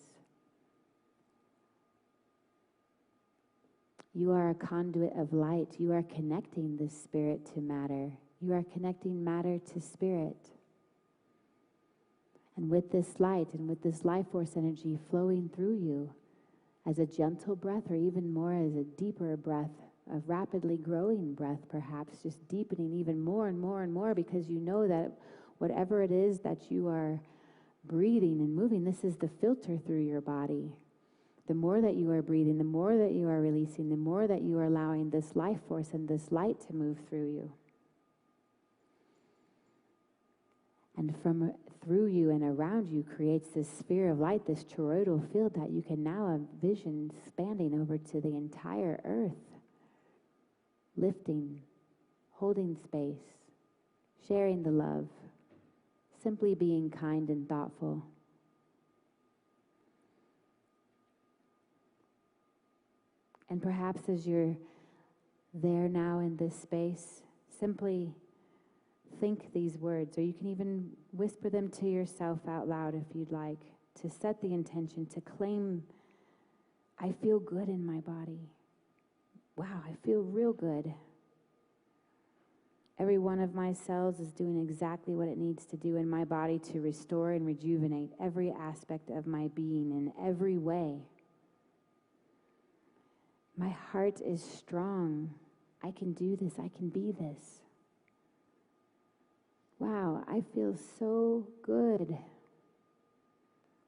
You are a conduit of light. You are connecting this spirit to matter. You are connecting matter to spirit. And with this light and with this life force energy flowing through you as a gentle breath, or even more as a deeper breath, a rapidly growing breath perhaps, just deepening even more and more and more, because you know that whatever it is that you are breathing and moving, this is the filter through your body. The more that you are breathing, the more that you are releasing, the more that you are allowing this life force and this light to move through you. And from through you and around you creates this sphere of light, this toroidal field that you can now envision spanning over to the entire earth. Lifting, holding space, sharing the love, simply being kind and thoughtful. And perhaps as you're there now in this space, simply think these words, or you can even whisper them to yourself out loud if you'd like, to set the intention, to claim, I feel good in my body. Wow, I feel real good. Every one of my cells is doing exactly what it needs to do in my body to restore and rejuvenate every aspect of my being in every way. My heart is strong. I can do this. I can be this. Wow, I feel so good.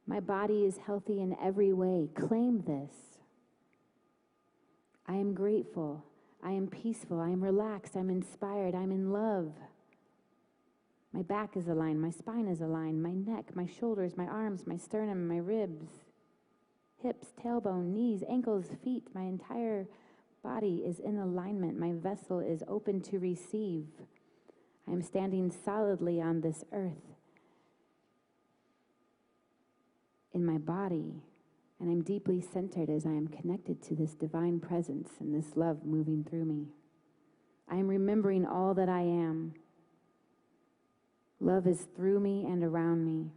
My body is healthy in every way. Claim this. I am grateful. I am peaceful. I am relaxed. I'm inspired. I'm in love. My back is aligned. My spine is aligned. My neck, my shoulders, my arms, my sternum, my ribs, hips, tailbone, knees, ankles, feet. My entire body is in alignment. My vessel is open to receive. I am standing solidly on this earth in my body, and I'm deeply centered as I am connected to this divine presence and this love moving through me. I am remembering all that I am. Love is through me and around me.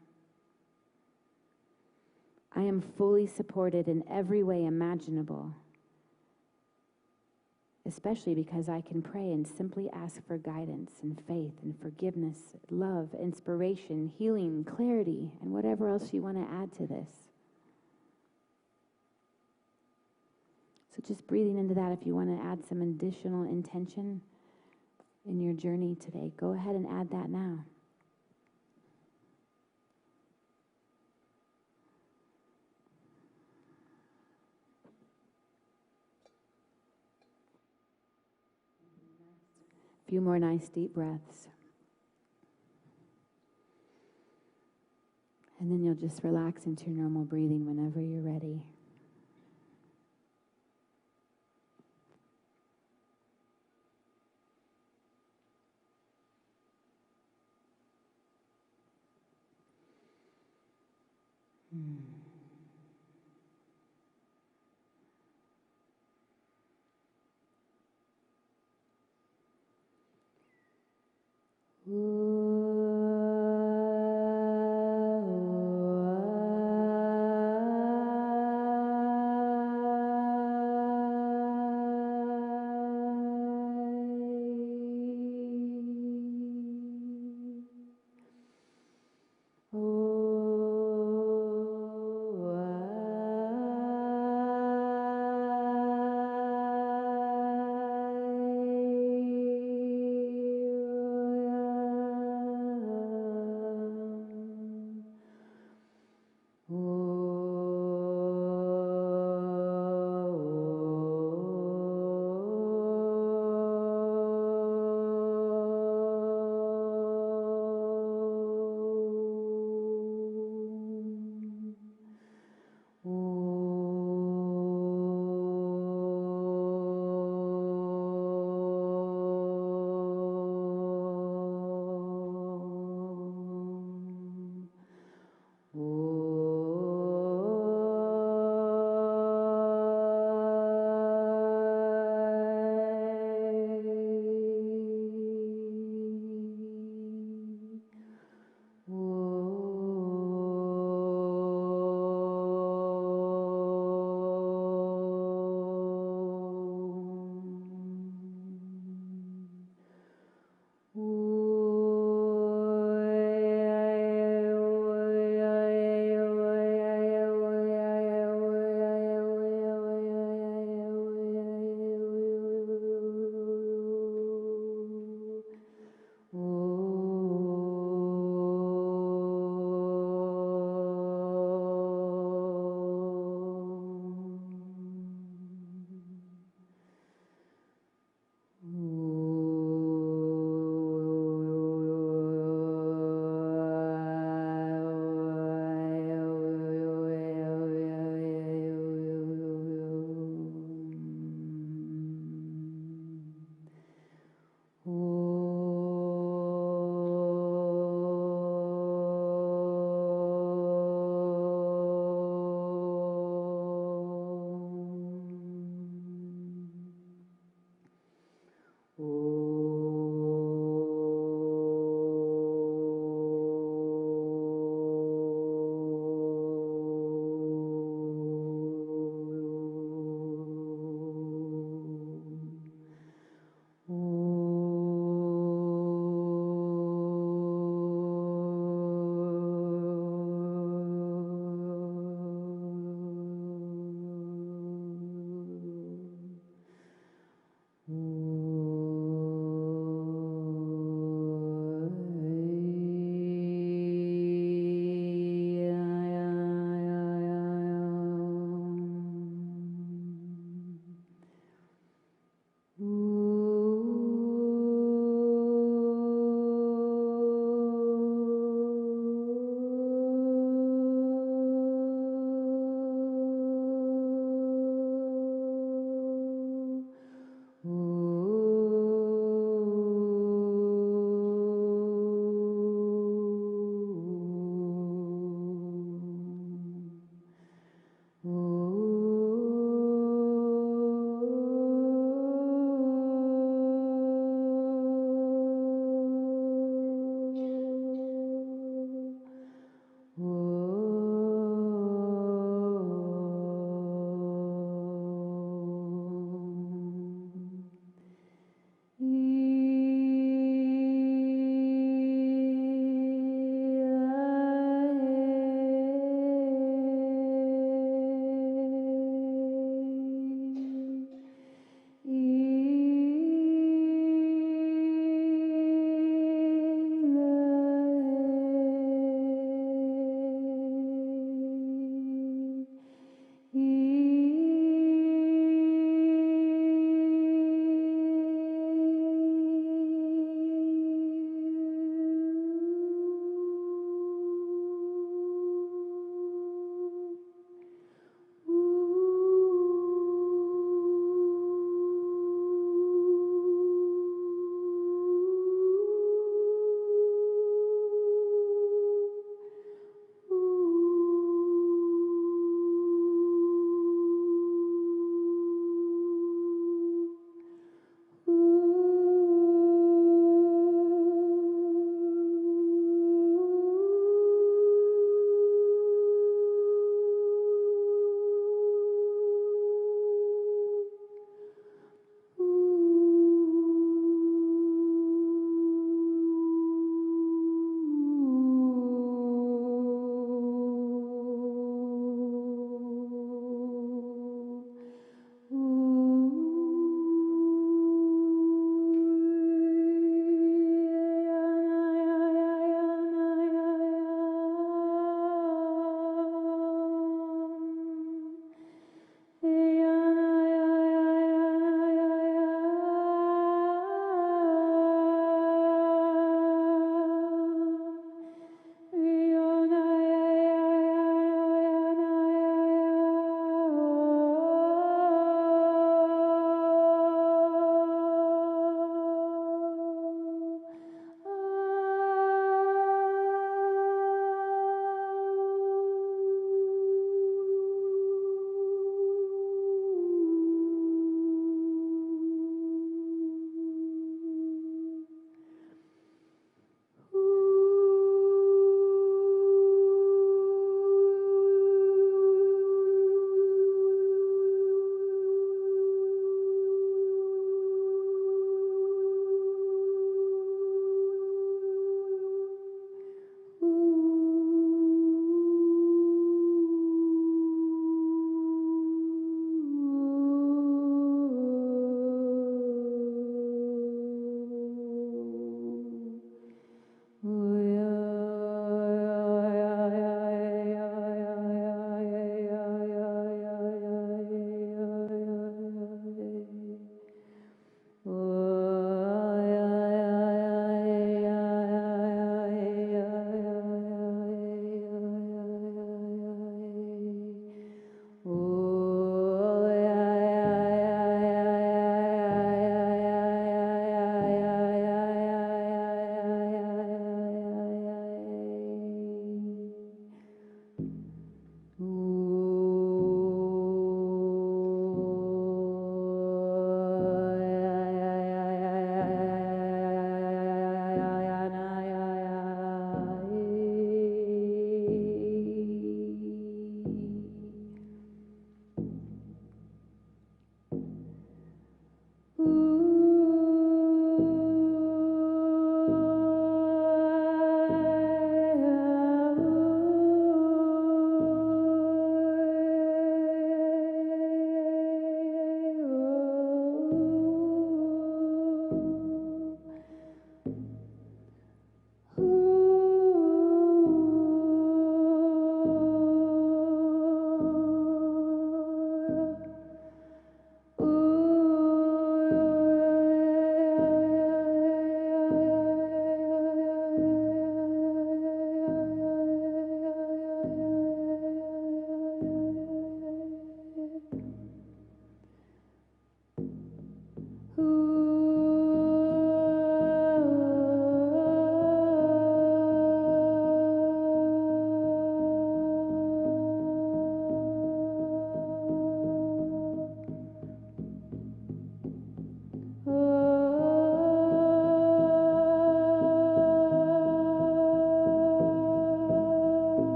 I am fully supported in every way imaginable, especially because I can pray and simply ask for guidance and faith and forgiveness, love, inspiration, healing, clarity, and whatever else you want to add to this. So just breathing into that, if you want to add some additional intention in your journey today, go ahead and add that now. A few more nice deep breaths. And then you'll just relax into your normal breathing whenever you're ready.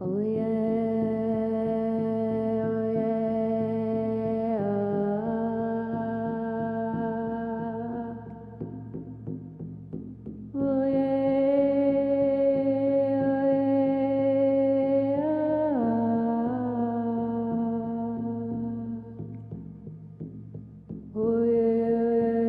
Oh yeah, oh yeah, oh yeah, oh yeah.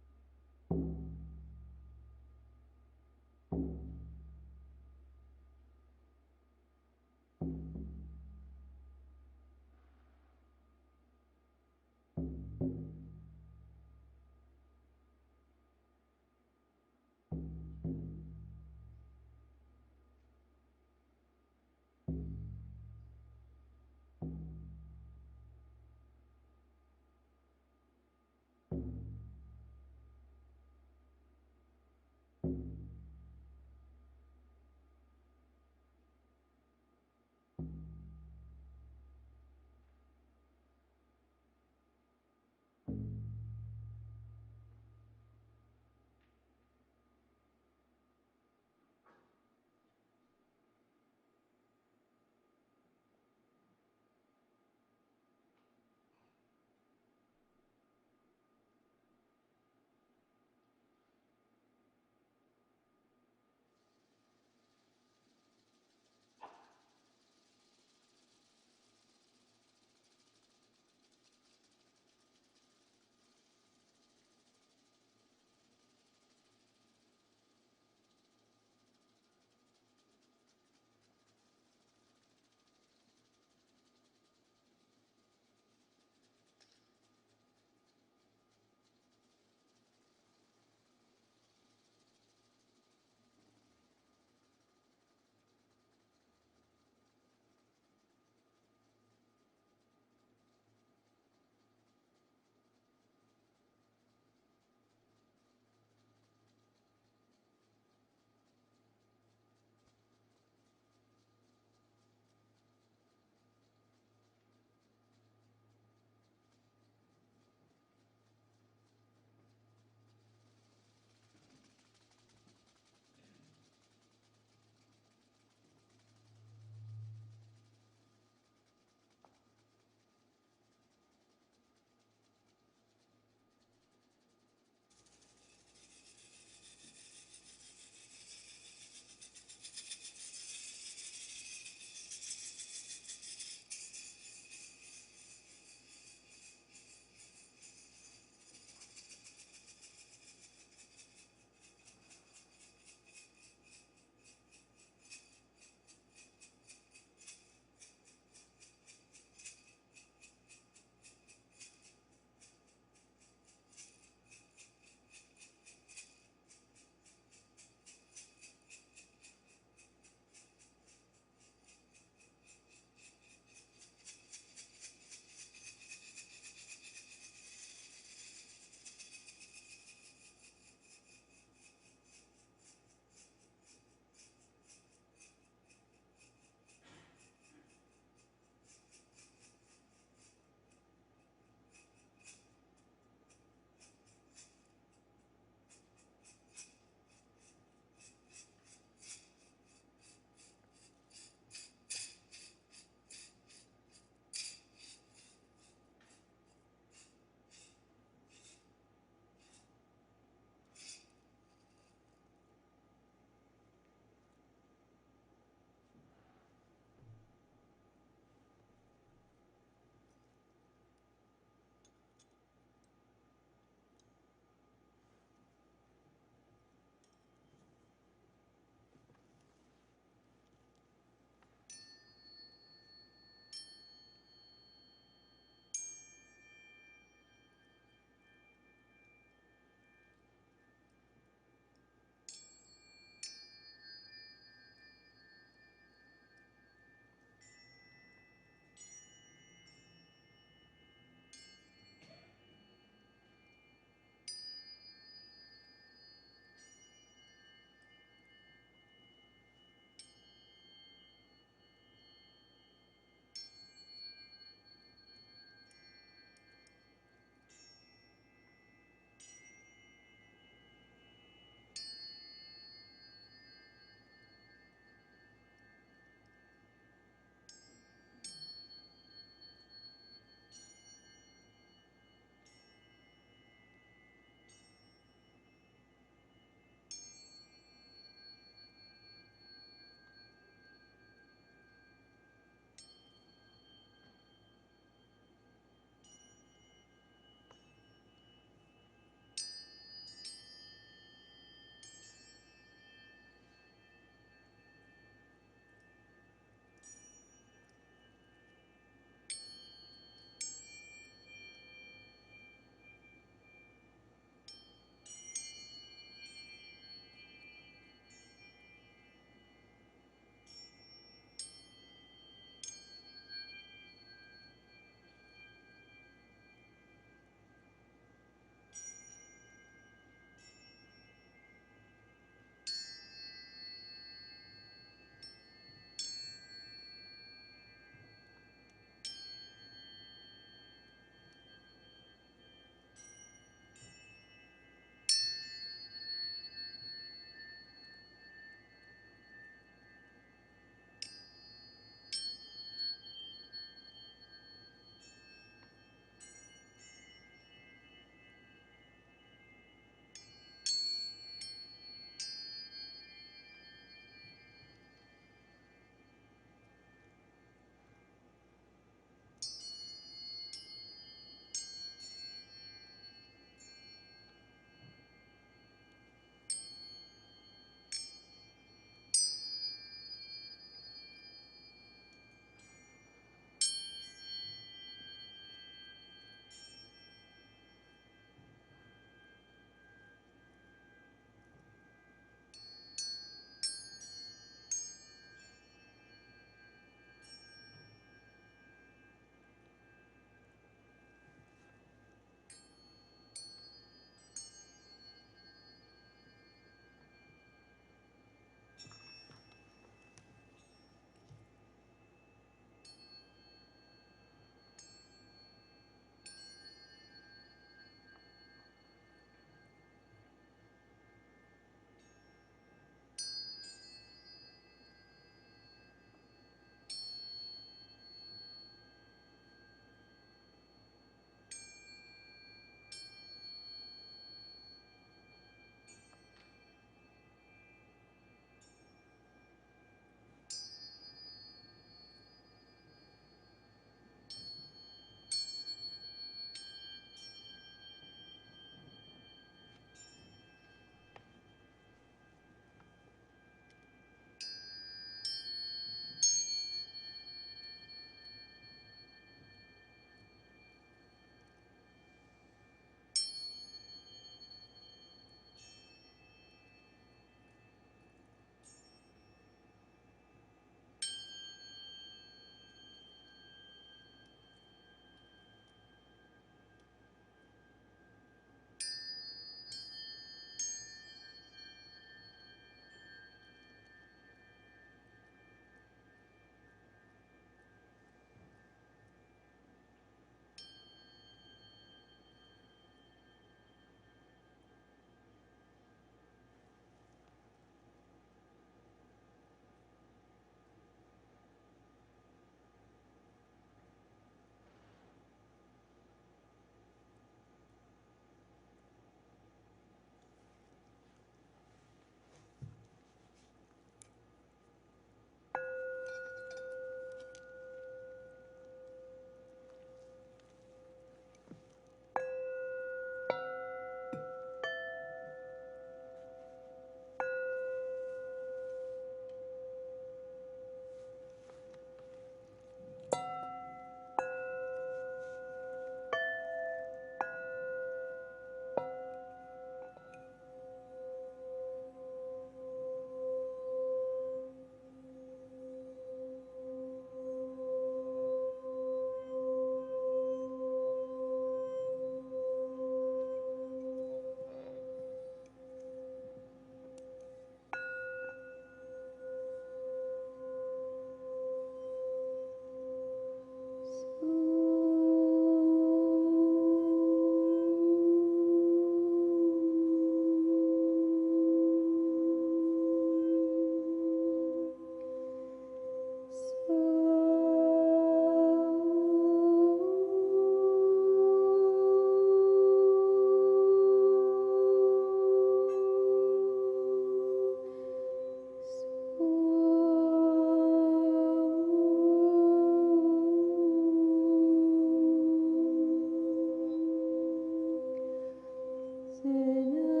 So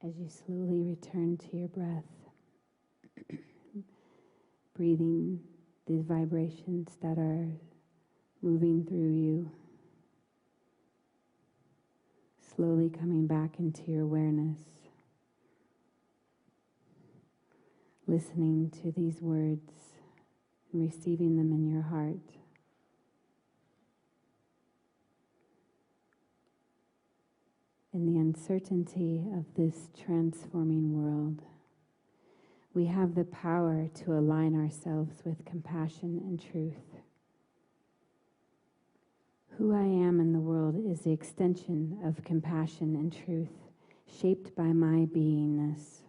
as you slowly return to your breath, breathing these vibrations that are moving through you, slowly coming back into your awareness, listening to these words and receiving them in your heart. In the uncertainty of this transforming world, we have the power to align ourselves with compassion and truth. Who I am in the world is the extension of compassion and truth, shaped by my beingness.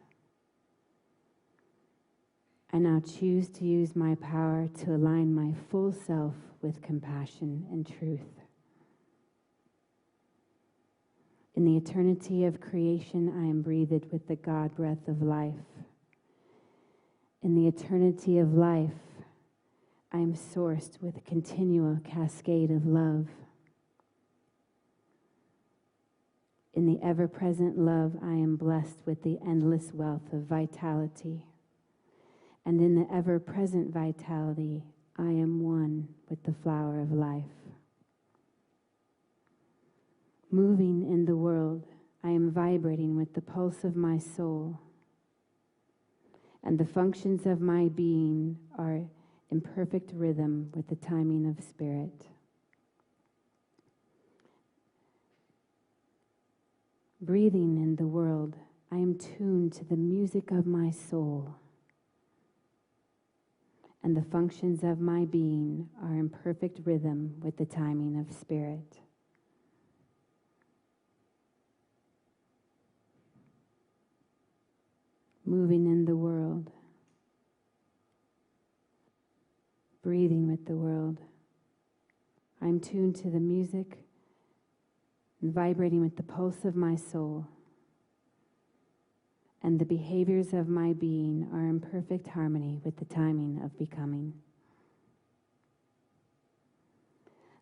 I now choose to use my power to align my full self with compassion and truth. In the eternity of creation, I am breathed with the God breath of life. In the eternity of life, I am sourced with a continual cascade of love. In the ever-present love, I am blessed with the endless wealth of vitality. And in the ever-present vitality, I am one with the flower of life. Moving in the world, I am vibrating with the pulse of my soul. And the functions of my being are in perfect rhythm with the timing of spirit. Breathing in the world, I am tuned to the music of my soul. And the functions of my being are in perfect rhythm with the timing of spirit. Moving in the world, breathing with the world. I'm tuned to the music and vibrating with the pulse of my soul. And the behaviors of my being are in perfect harmony with the timing of becoming.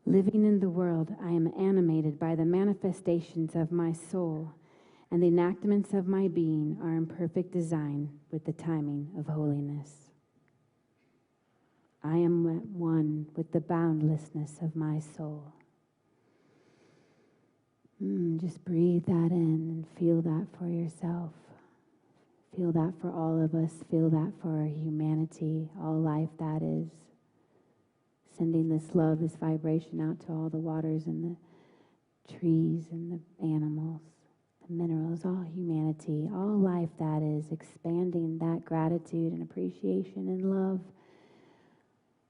Living in the world, I am animated by the manifestations of my soul, and the enactments of my being are in perfect design with the timing of holiness. I am one with the boundlessness of my soul. Just breathe that in and feel that for yourself. Feel that for all of us. Feel that for humanity, all life that is. Sending this love, this vibration out to all the waters and the trees and the animals, the minerals, all humanity, all life that is, expanding that gratitude and appreciation and love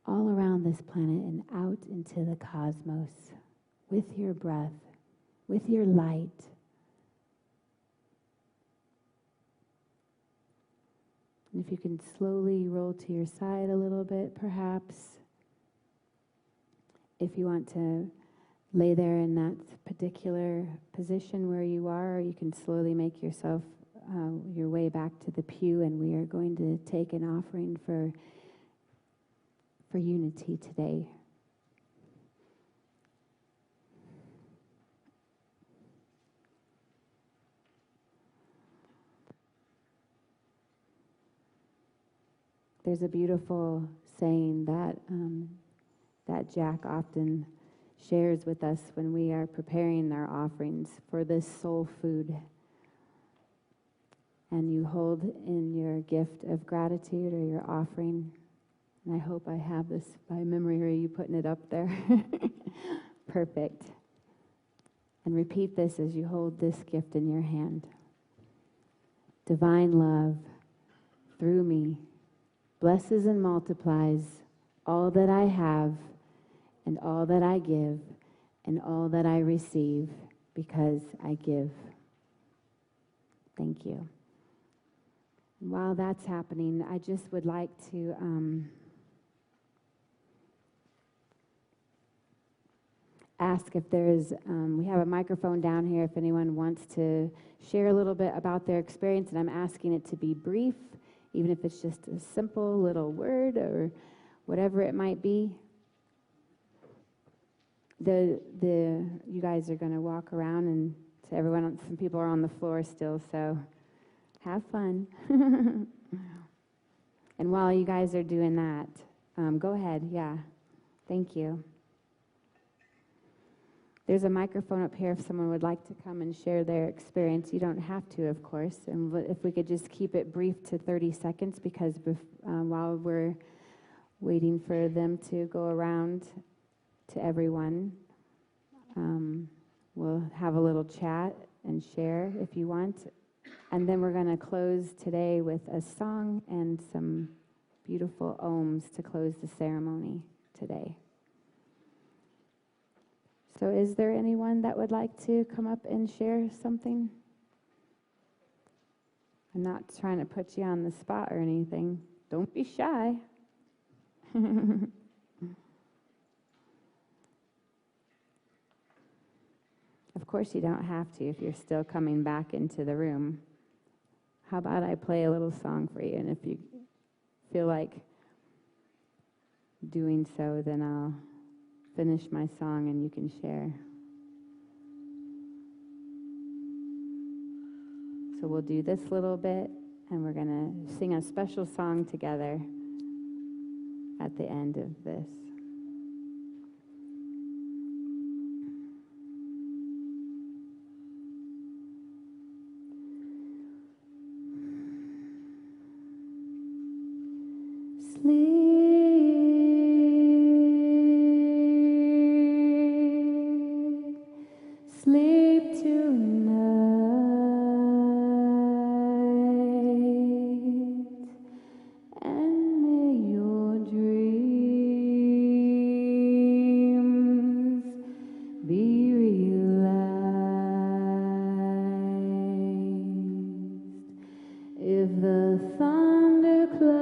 all around this planet and out into the cosmos with your breath, with your light. And if you can slowly roll to your side a little bit, perhaps, if you want to lay there in that particular position where you are, or you can slowly make yourself your way back to the pew, and we are going to take an offering for unity today. There's a beautiful saying that Jack often shares with us when we are preparing our offerings for this soul food. And you hold in your gift of gratitude or your offering, and I hope I have this by memory, or are you putting it up there? Perfect. And repeat this as you hold this gift in your hand. Divine love, through me, blesses and multiplies all that I have and all that I give and all that I receive because I give. Thank you. And while that's happening, I just would like to ask if there's, we have a microphone down here if anyone wants to share a little bit about their experience, and I'm asking it to be brief, even if it's just a simple little word or whatever it might be. You guys are going to walk around, and to everyone, some people are on the floor still, so Have fun. And while you guys are doing that, go ahead. Yeah. Thank you. There's a microphone up here if someone would like to come and share their experience. You don't have to, of course. And if we could just keep it brief to 30 seconds, because while we're waiting for them to go around to everyone, we'll have a little chat and share if you want. And then we're going to close today with a song and some beautiful ohms to close the ceremony today. So is there anyone that would like to come up and share something? I'm not trying to put you on the spot or anything. Don't be shy. Of course you don't have to if you're still coming back into the room. How about I play a little song for you, and if you feel like doing so, then I'll finish my song and you can share. So we'll do this little bit, and we're going to sing a special song together at the end of this. Sleep tonight, and may your dreams be realized. If the thundercloud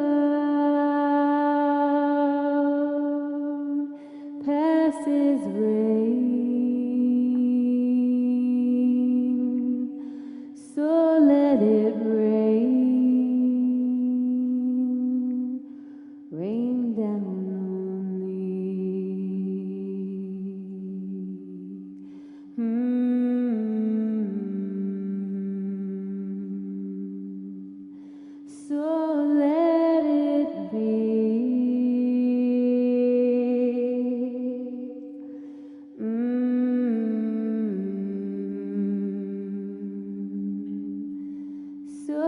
passes rain, so let it rain, rain down on thee. So let it be. So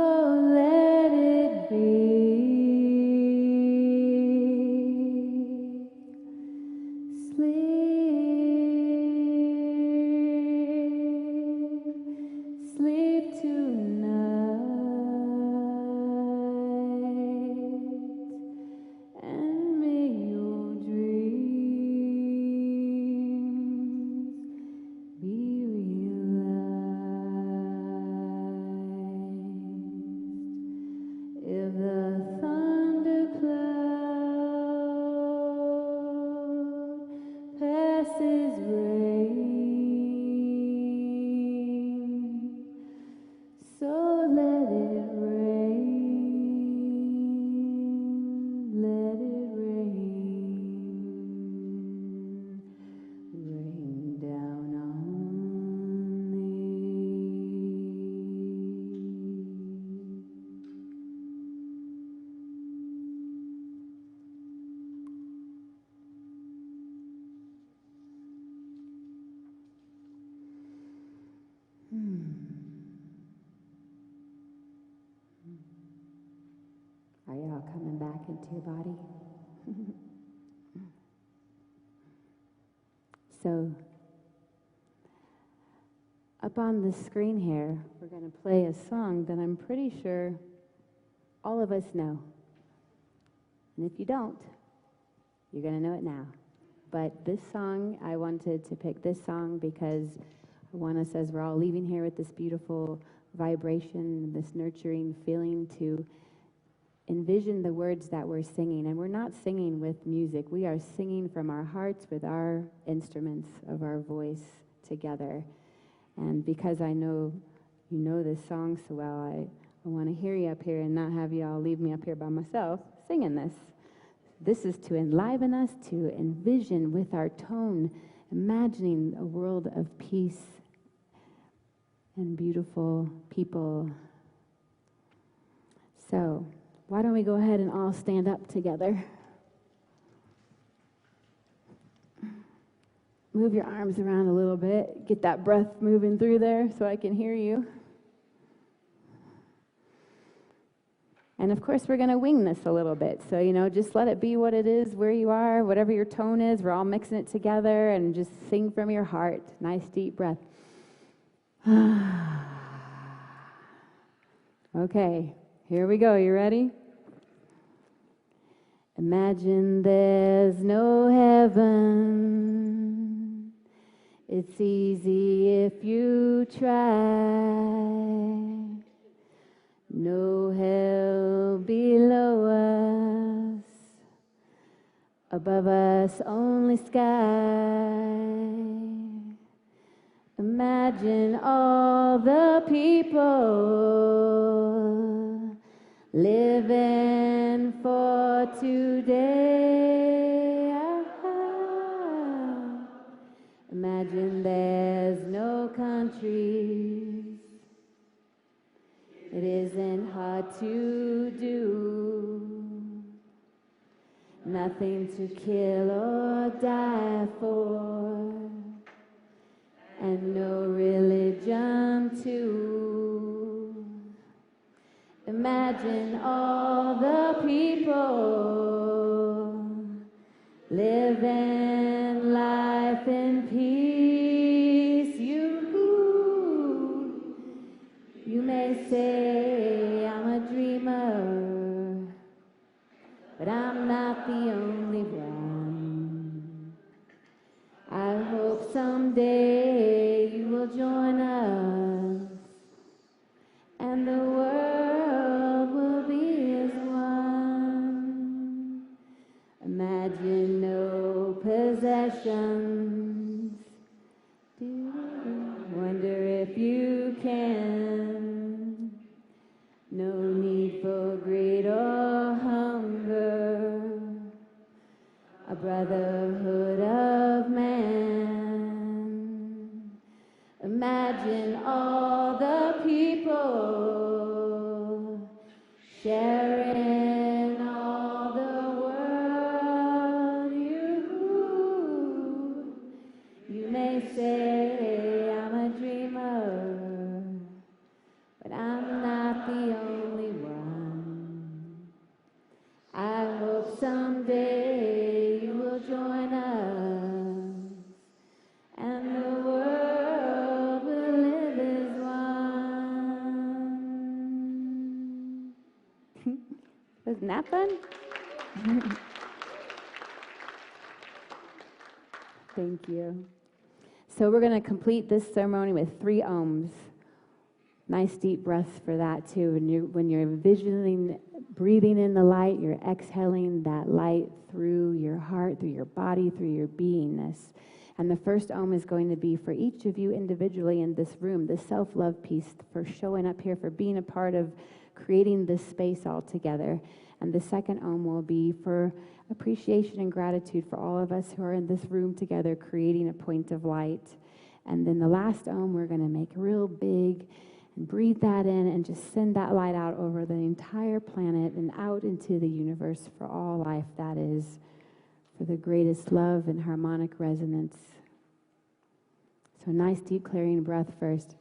let it be. Sleep, sleep tonight, and may your dreams be realized. If the thundercloud passes rain, so let it rain, let it rain, rain down on thee. Are y'all coming back into your body? So, up on the screen here, we're going to play a song that I'm pretty sure all of us know. And if you don't, you're going to know it now. But this song, I wanted to pick this song because I want us, as we're all leaving here with this beautiful vibration, this nurturing feeling, to envision the words that we're singing. And we're not singing with music. We are singing from our hearts with our instruments of our voice together. And because I know you know this song so well, I want to hear you up here and not have you all leave me up here by myself singing this. This is to enliven us, to envision with our tone, imagining a world of peace and beautiful people So, why don't we go ahead and all stand up together? Move your arms around a little bit. Get that breath moving through there so I can hear you. And of course, we're going to wing this a little bit. So, just let it be what it is, where you are, whatever your tone is. We're all mixing it together and just sing from your heart. Nice deep breath. Okay, here we go. You ready? Imagine there's no heaven. It's easy if you try. No hell below us. Above us only sky. Imagine all the people living for today. Imagine there's no countries. It isn't hard to do. Nothing to kill or die for. And no religion too. Imagine all the people living life in peace. You may say I'm a dreamer, but I'm not the only one. I hope someday you will join us, and the world will be as one. Imagine no possessions. Wonder if you can. No need for greed or hunger. A brotherhood of man. Imagine all the people sharing all the world. You may say I'm a dreamer, but I'm not the only one. I hope someday you will join us, and the world will live as one. Wasn't that fun? Thank you. So we're going to complete this ceremony with 3 ohms. Nice deep breaths for that too. When you're envisioning breathing in the light, you're exhaling that light through your heart, through your body, through your beingness. And the first ohm is going to be for each of you individually in this room, the self-love piece, for showing up here, for being a part of creating this space all together. And the second ohm will be for appreciation and gratitude for all of us who are in this room together creating a point of light. And then the last ohm, we're going to make real big and breathe that in and just send that light out over the entire planet and out into the universe for all life, that is, for the greatest love and harmonic resonance. So nice deep clearing breath first.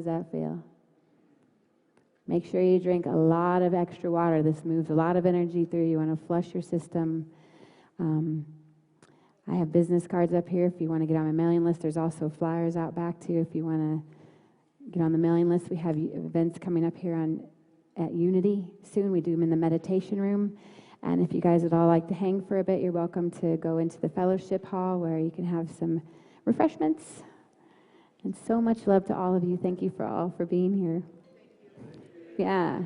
that feel? Make sure you drink a lot of extra water. This moves a lot of energy through. You want to flush your system. I have business cards up here if you want to get on my mailing list. There's also flyers out back too if you want to get on the mailing list. We have events coming up here at Unity soon. We do them in the meditation room. And if you guys would all like to hang for a bit, you're welcome to go into the fellowship hall where you can have some refreshments. And so much love to all of you. Thank you for being here. Yeah.